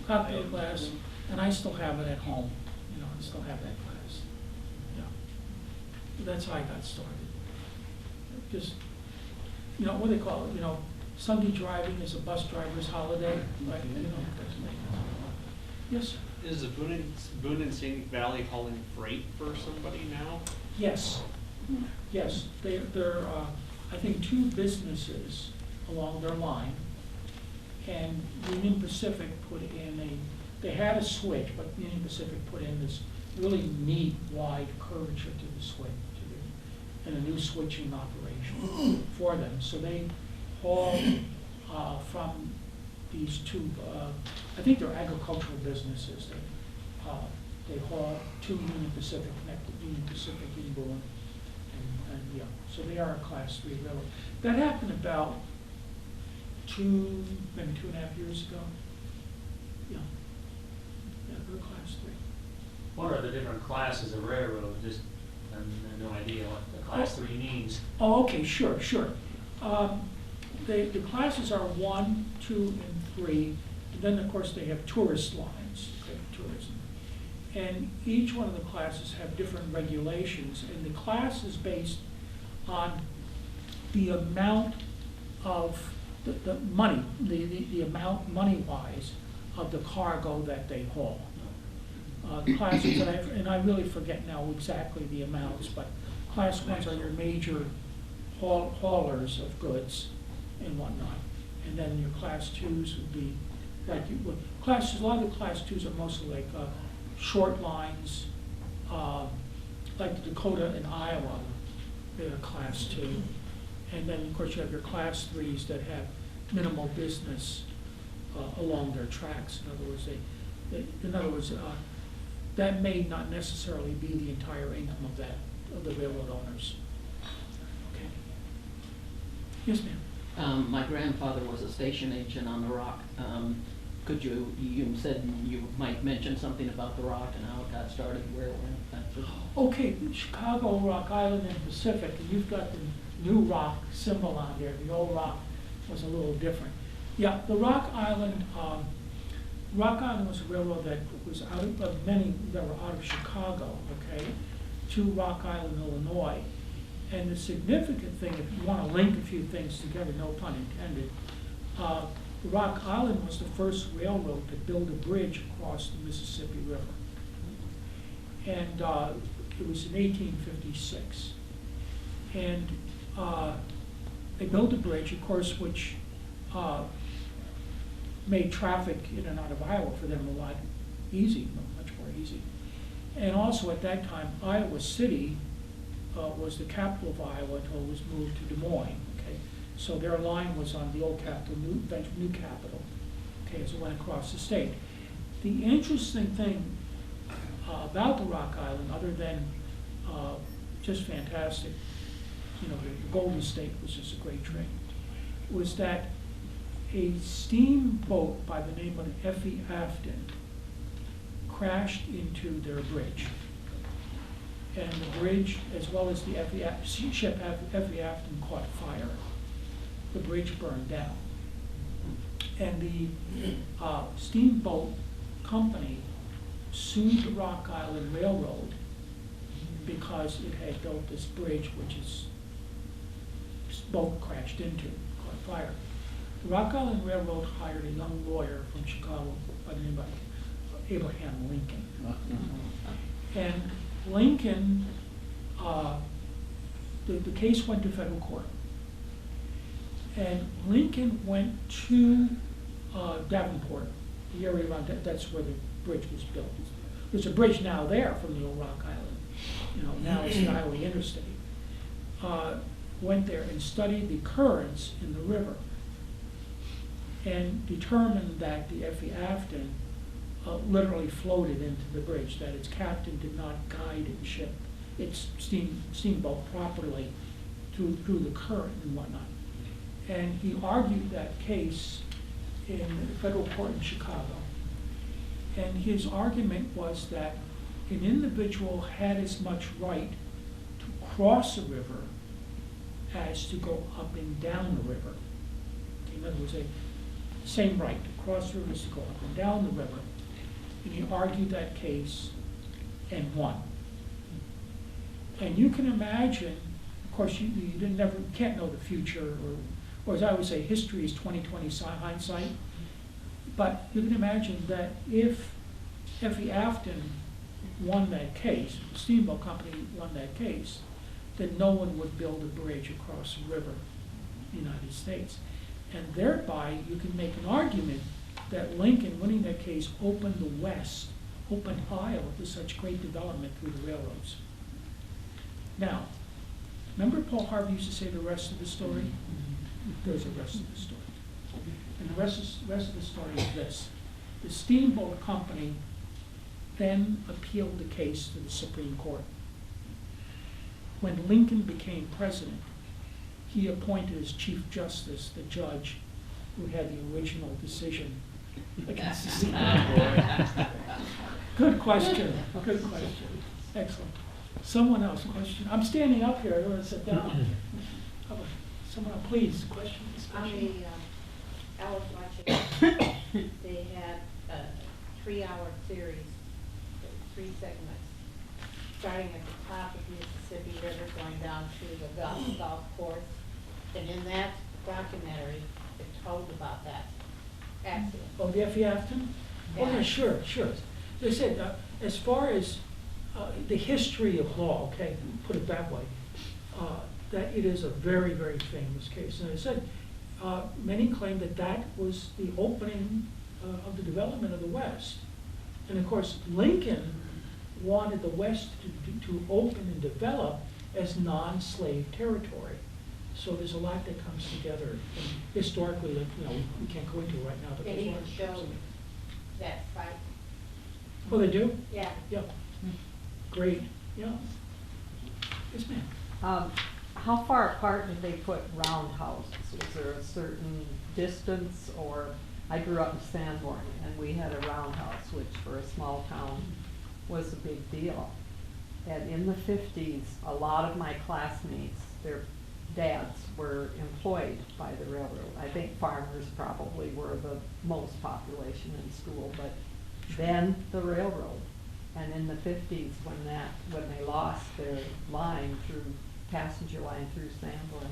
cocktail glass, and I still have it at home. I still have that glass. Yeah. But that's how I got started. Just, what do they call it? Sunday driving is a bus driver's holiday. Right? Yes, sir. Is the Boone and Scenic Valley hauling freight for somebody now? Yes, yes. They're I think 2 businesses along their line, and Union Pacific put in they had a switch, but Union Pacific put in this really neat wide curvature to the switch, and a new switching operation for them. So they haul from these 2, I think they're agricultural businesses. They haul to Union Pacific, connected Union Pacific in Boone, and yeah, so they are a Class 3 railroad. That happened about maybe 2.5 years ago. Yeah, they're Class 3. What are the different classes of railroad? Just, I have no idea what the class 3 means. Oh, okay, sure. The classes are 1, 2, and 3, and then of course they have tourist lines, tourism. And each one of the classes have different regulations, and the class is based on the amount of the money, the amount money-wise of the cargo that they haul. The classes, and I really forget now exactly the amounts, but class 1s are your major haulers of goods and whatnot. And then your class 2s would be like a lot of the class 2s are mostly like short lines, like the Dakota and Iowa, they're class 2. And then of course you have your class 3s that have minimal business along their tracks. In other words, that may not necessarily be the entire income of the railroad owners. Okay. Yes, ma'am. My grandfather was a station agent on the Rock. Could you said you might mention something about the Rock and how it got started, where it went? Okay, Chicago, Rock Island, and Pacific, and you've got the new Rock symbol on there. The old Rock was a little different. Yeah, the Rock Island Rock Island was a railroad that was out of many that were out of Chicago, okay, to Rock Island, Illinois. And the significant thing, if you want to link a few things together, no pun intended, Rock Island was the first railroad to build a bridge across the Mississippi River. And it was in 1856. And they built a bridge, of course, which made traffic in and out of Iowa for them a lot easy, much more easy. And also at that time, Iowa City was the capital of Iowa until it was moved to Des Moines. Okay, so their line was on the old capital, new capital. Okay, as it went across the state. The interesting thing about the Rock Island, other than just fantastic, you know, the Golden State was just a great train, was that a steamboat by the name of Effie Afton crashed into their bridge. And the bridge, as well as the ship Effie Afton, caught fire. The bridge burned down. And the steamboat company sued the Rock Island Railroad because it had built this bridge which its boat crashed into, caught fire. The Rock Island Railroad hired a young lawyer from Chicago by the name of Abraham Lincoln. And Lincoln, the case went to federal court. And Lincoln went to Davenport, the area around that's where the bridge was built. There's a bridge now there from the old Rock Island. You know, now it's the Iowa Interstate. Went there and studied the currents in the river and determined that the Effie Afton literally floated into the bridge, that its captain did not guide its steamboat properly through the current and whatnot. And he argued that case in the federal court in Chicago. And his argument was that an individual had as much right to cross a river as to go up and down the river. In other words, same right to cross rivers, to go up and down the river. And he argued that case and won. And you can imagine, of course, you can't know the future, or as I always say, history is 20/20 hindsight. But you can imagine that if Effie Afton won that case, the steamboat company won that case, then no one would build a bridge across a river in the United States. And thereby, you can make an argument that Lincoln winning that case opened the West, opened Iowa to such great development through the railroads. Now, remember Paul Harvey used to say the rest of the story? There's a rest of the story. And the rest of the story is this. The steamboat company then appealed the case to the Supreme Court. When Lincoln became president, he appointed as Chief Justice the judge who had the original decision against the steamboat. Good question. Good question. Excellent. Someone else, question? I'm standing up here. I don't want to sit down. Someone else, please, question, discussion. I was watching, they had a 3-hour series, 3 segments, starting at the top of the Mississippi River, going down to the golf course. And in that documentary, it told about that accident. Oh, the Effie Afton? Oh, yeah, sure. They said, as far as the history of law, okay, put it that way, that it is a very, very famous case. And I said, many claim that that was the opening of the development of the West. And of course, Lincoln wanted the West to open and develop as non-slave territory. So there's a lot that comes together. And historically, we can't go into it right now. But They even showed that fight. Oh, they do? Yeah. Yeah. Great. Yeah. Yes, ma'am. How far apart did they put roundhouses? Was there a certain distance, or I grew up in Sanborn and we had a roundhouse, which for a small town was a big deal. And in the 50s, a lot of my classmates, their dads were employed by the railroad. I think farmers probably were the most population in school, but then the railroad. And in the 50s, when they lost their line through, passenger line through Sanborn,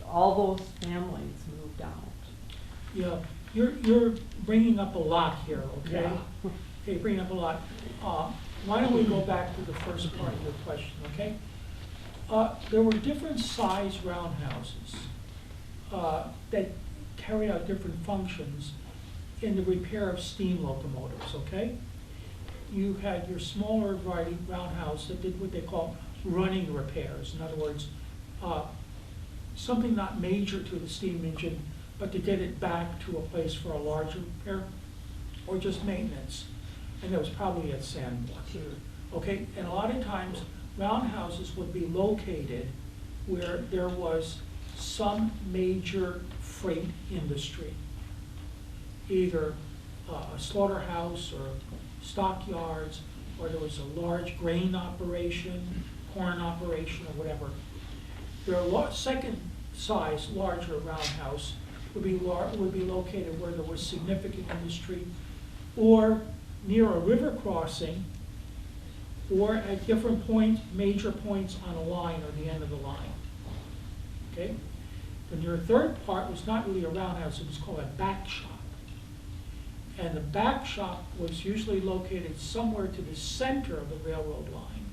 all those families moved out. Yeah, you're bringing up a lot here, okay? Yeah. Okay, bringing up a lot. Why don't we go back to the first part of your question, okay? There were different size roundhouses that carried out different functions in the repair of steam locomotives, okay? You had your smaller variety roundhouse that did what they call running repairs. In other words, something not major to the steam engine, but to get it back to a place for a larger repair, or just maintenance. And that was probably at Sanborn. Sure. Okay, and a lot of times, roundhouses would be located where there was some major freight industry, either a slaughterhouse or stockyards, or there was a large grain operation, corn operation, or whatever. Their second size, larger roundhouse would be located where there was significant industry, or near a river crossing, or at different points, major points on a line or the end of the line. Okay? Then your third part was not really a roundhouse, it was called a back shop. And the back shop was usually located somewhere to the center of the railroad line.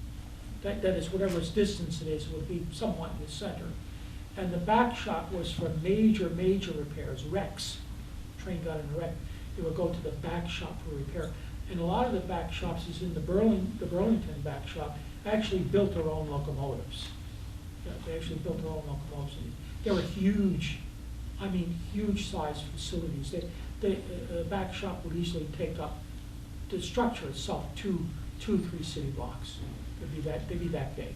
That is, whatever its distance it is, would be somewhat in the center. And the back shop was for major repairs, wrecks. Train got in a wreck, it would go to the back shop for repair. And a lot of the back shops is in the Burlington back shop actually built their own locomotives. Yeah, they actually built their own locomotives. They were huge, I mean, huge size facilities. The back shop would easily take up the structure itself, two, 3 city blocks. They'd be that big.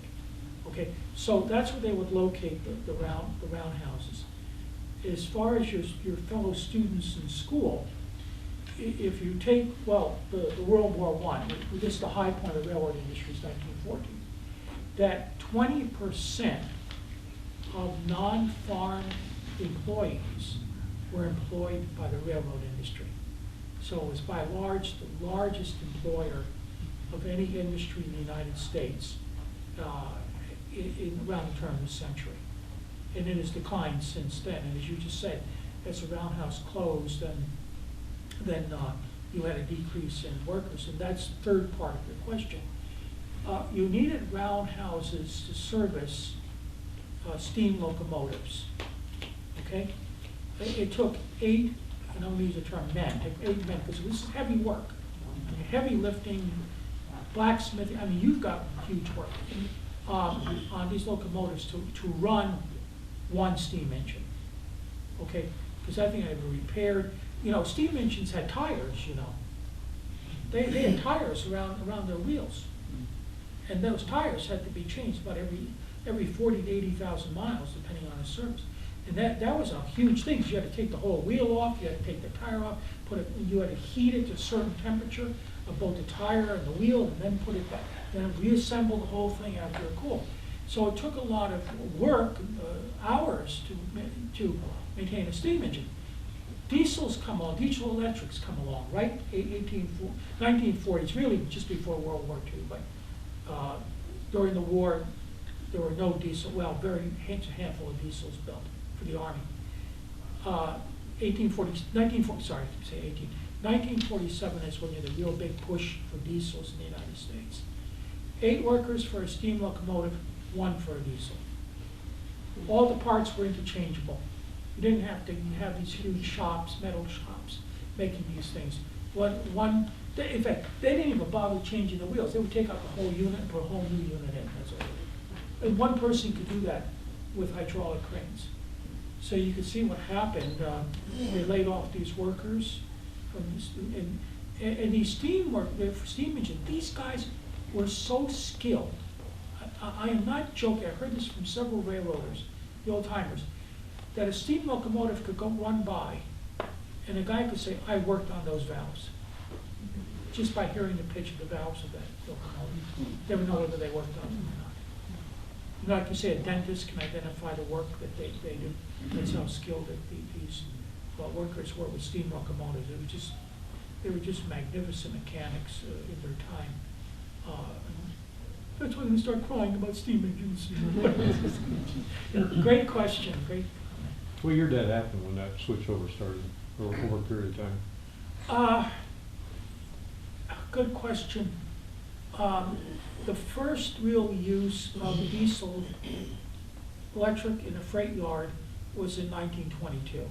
Okay, so that's where they would locate the roundhouses. As far as your fellow students in school, if you take, well, the World War I, this is the high point of the railroad industry, is 1914, that 20% of non-farm employees were employed by the railroad industry. So it was by large the largest employer of any industry in the United States around the turn of the century. And it has declined since then. And as you just said, as the roundhouse closed, then you had a decrease in workers. And that's the third part of your question. You needed roundhouses to service steam locomotives, okay? It took 8, and I don't use the term men, it took 8 men, because this is heavy work. I mean, heavy lifting, blacksmithing, I mean, you've got huge work on these locomotives to run one steam engine, okay? Because that thing had to be repaired. You know, steam engines had tires, you know. They had tires around their wheels. And those tires had to be changed about every 40 to 80,000 miles, depending on the service. And that was a huge thing, because you had to take the whole wheel off, you had to take the tire off, you had to heat it to a certain temperature of both the tire and the wheel, and then put it back, then reassemble the whole thing after it cooled. So it took a lot of work, hours to maintain a steam engine. Diesels come along, diesel electrics come along, right? 1940s, really just before World War II, but during the war, there were no diesel, well, a handful of diesels built for the Army. 1947 is when you had a real big push for diesels in the United States. 8 workers for a steam locomotive, 1 for a diesel. All the parts were interchangeable. You didn't have to have these huge shops, metal shops, making these things. In fact, they didn't even bother changing the wheels. They would take out the whole unit and put a whole new unit in, that's all. And one person could do that with hydraulic cranes. So you could see what happened. They laid off these workers from this, and these steam engine, these guys were so skilled. I am not joking, I heard this from several railroaders, the old timers, that a steam locomotive could go run by, and a guy could say, I worked on those valves, just by hearing the pitch of the valves of that locomotive. Never know whether they worked on them or not. Like you say, a dentist can identify the work that they do. That's how skilled these workers were with steam locomotives. They were just magnificent mechanics in their time. That's when we start crying about steam engines. Great question, great comment. What year did that happen when that switchover started, or over a period of time? Good question. The first real use of diesel electric in a freight yard was in 1922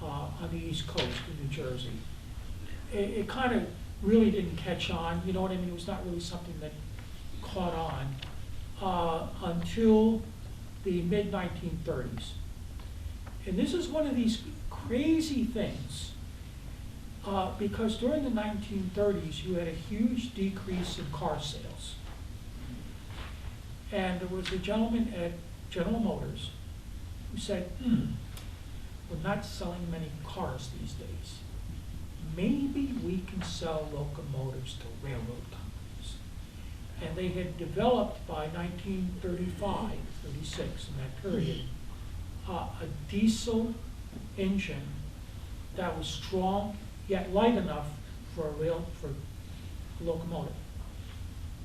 on the East Coast in New Jersey. It kind of really didn't catch on, you know what I mean? It was not really something that caught on until the mid-1930s. And this is one of these crazy things because during the 1930s you had a huge decrease in car sales. And there was a gentleman at General Motors who said, we're not selling many cars these days. Maybe we can sell locomotives to railroad companies. And they had developed by 1935, 36 in that period, a diesel engine that was strong yet light enough for a locomotive,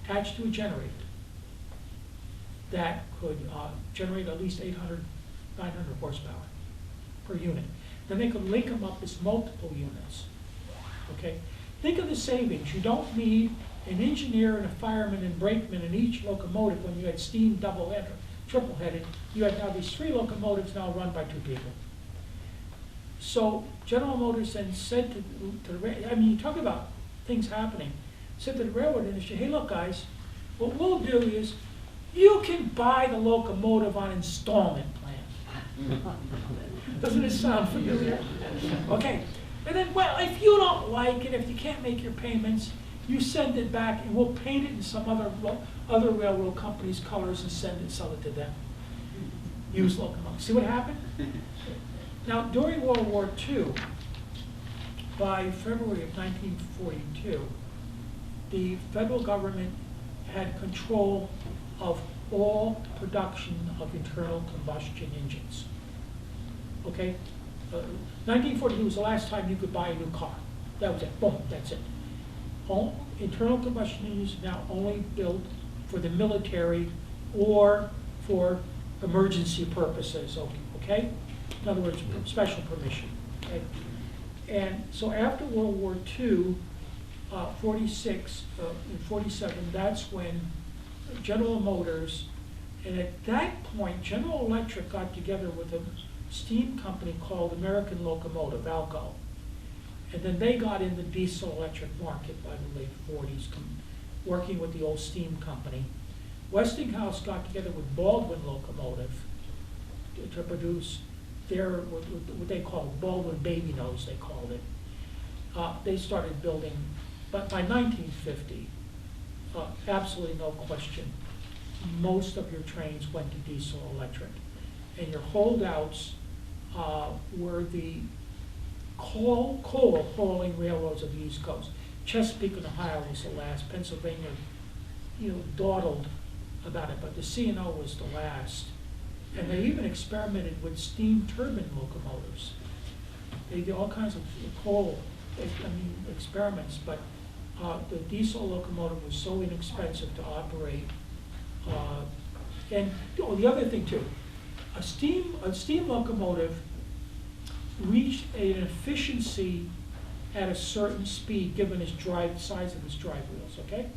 attached to a generator that could generate at least 800, 900 horsepower per unit. Then they could link them up as multiple units. Okay? Think of the savings. You don't need an engineer and a fireman and brakeman in each locomotive when you had steam double-header, triple-headed. You had now these 3 locomotives now run by 2 people. So General Motors then said to the, I mean, you talk about things happening, said to the railroad industry, hey, look, guys, what we'll do is you can buy the locomotive on installment plan. Doesn't it sound familiar? Okay. And then, well, if you don't like it, if you can't make your payments, you send it back and we'll paint it in some other railroad company's colors and sell it to them. Used locomotives. See what happened? Now, during World War II, by February of 1942, the federal government had control of all production of internal combustion engines. Okay? 1942 was the last time you could buy a new car. That was it. Boom, that's it. All internal combustion engines are now only built for the military or for emergency purposes, okay? In other words, special permission. Okay? And so after World War II, 46 and 47, that's when General Motors, and at that point, General Electric got together with a steam company called American Locomotive, ALCO. And then they got in the diesel electric market by the late 40s, working with the old steam company. Westinghouse got together with Baldwin Locomotive to produce their, what they call Baldwin Baby Nose, they called it. They started building, but by 1950, absolutely no question, most of your trains went to diesel electric. And your holdouts were the coal hauling railroads of the East Coast. Chesapeake and Ohio was the last. Pennsylvania, dawdled about it, but the C&O was the last. And they even experimented with steam turbine locomotives. They did all kinds of coal, experiments, but the diesel locomotive was so inexpensive to operate. And the other thing too, a steam locomotive reached an efficiency at a certain speed given its size of its drive wheels, okay?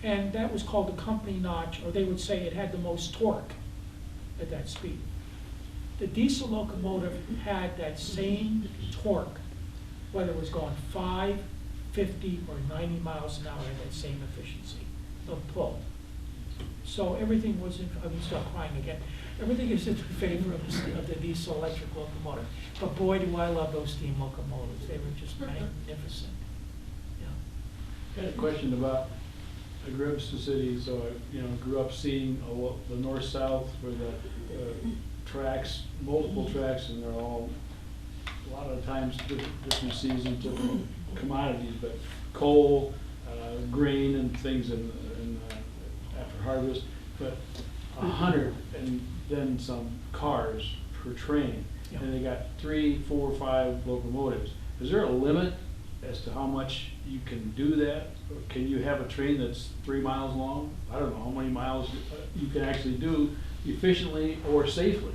And that was called the company notch, or they would say it had the most torque at that speed. The diesel locomotive had that same torque, whether it was going 5, 50, or 90 miles an hour, at that same efficiency of pull. So everything was, start crying again. Everything is in favor of the diesel electric locomotive. But boy, do I love those steam locomotives. They were just magnificent. I had a question about, I grew up in the city, so I grew up seeing the north-south where the tracks, multiple tracks, and they're all, a lot of the times, different seasons, different commodities, but coal, grain, and things after harvest. but 100 and then some cars per train. Yeah. And they got 3, 4, 5 locomotives. Is there a limit as to how much you can do that? Or can you have a train that's 3 miles long? I don't know how many miles you can actually do efficiently or safely.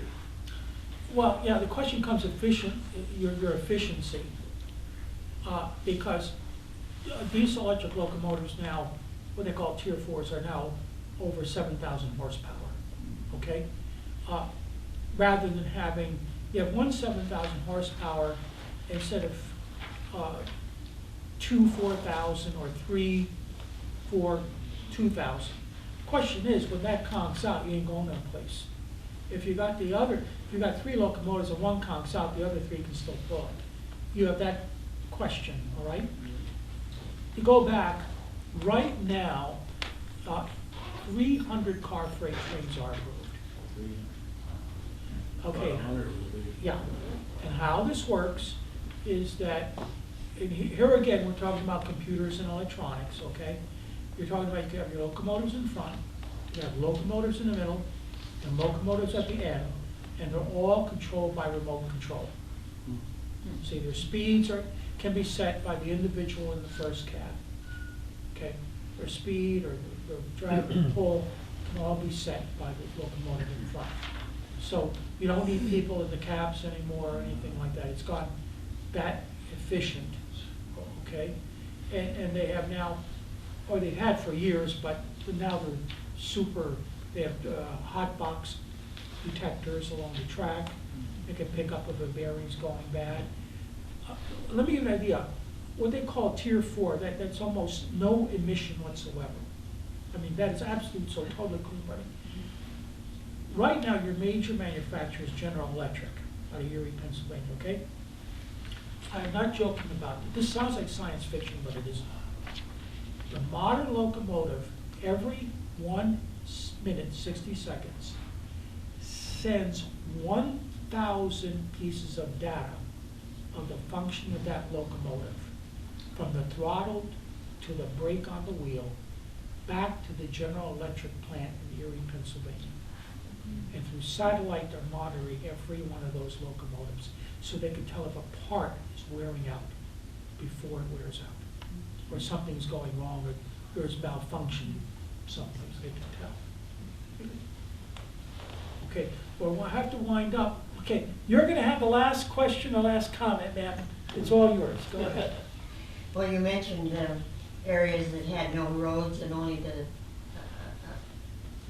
Well, yeah, the question comes your efficiency. Because these electric locomotives now, what they call Tier 4s, are now over 7,000 horsepower, okay? Rather than having, you have one 7,000 horsepower instead of 2 4,000 or 3 4 2,000. Question is, when that conks out, you ain't going no place. If you got 3 locomotives and one conks out, the other 3 can still pull it. You have that question, all right? To go back, right now, 300 car freight trains are approved. Okay. About 100 would be. Yeah, and how this works is that, and here again, we're talking about computers and electronics, okay? You're talking about, you have your locomotives in front, you have locomotives in the middle, and locomotives at the end, and they're all controlled by remote control. See, their speeds can be set by the individual in the first cab, okay? Their speed or the drag and pull can all be set by the locomotive in front. So you don't need people in the cabs anymore or anything like that. It's gotten that efficient, okay? And they have now, or they've had for years, but now they have hot box detectors along the track. They can pick up if a bearing's going bad. Let me give you an idea. What they call Tier 4, that's almost no emission whatsoever. I mean, that is absolute, so totally clean running. Right now, your major manufacturer is General Electric out of Erie, Pennsylvania, okay? I'm not joking about it. This sounds like science fiction, but it isn't. The modern locomotive, every 1 minute, 60 seconds, sends 1,000 pieces of data of the function of that locomotive, from the throttle to the brake on the wheel, back to the General Electric plant in Erie, Pennsylvania. And through satellite, they're monitoring every one of those locomotives, so they can tell if a part is wearing out before it wears out, or something's going wrong, or there's malfunction someplace, they can tell. Okay, well, we'll have to wind up. Okay, you're gonna have the last question or last comment, ma'am. It's all yours, go ahead. Well, you mentioned areas that had no roads and only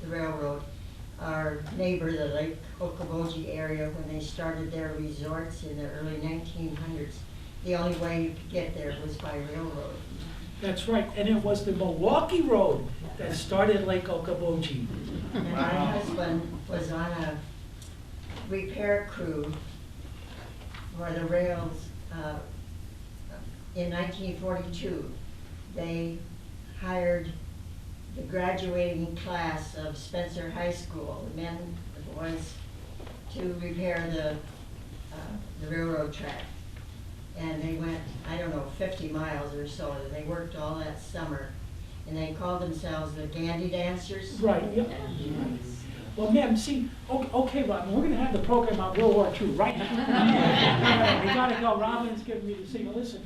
the railroad. Our neighbor, the Lake Okoboji area, when they started their resorts in the early 1900s, the only way you could get there was by railroad. That's right, and it was the Milwaukee Road that started Lake Okoboji. And my husband was on a repair crew for the rails in 1942. They hired the graduating class of Spencer High School, the men, the boys, to repair the railroad track. And they went, I don't know, 50 miles or so. They worked all that summer. And they called themselves the Dandy Dancers. Right, yep. Well, ma'am, see, okay, Robin, we're going to have the program on World War II right now. We got to go. Robin's giving me the signal. Listen,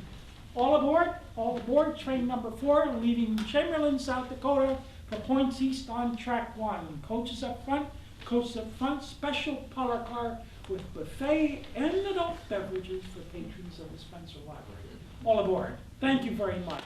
all aboard, train number 4, leaving Chamberlain, South Dakota, for points east on track 1. Coaches up front, special parlor car with buffet and adult beverages for patrons of the Spencer Library. All aboard. Thank you very much.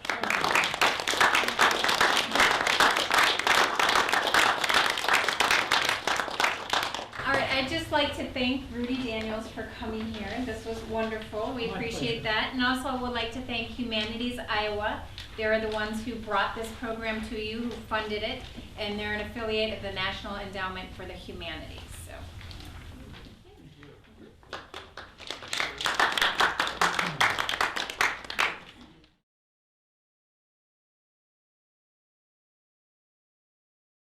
All right, I'd just like to thank Rudy Daniels for coming here. This was wonderful. We appreciate that. And also I would like to thank Humanities Iowa. They're the ones who brought this program to you, who funded it, and they're an affiliate of the National Endowment for the Humanities. So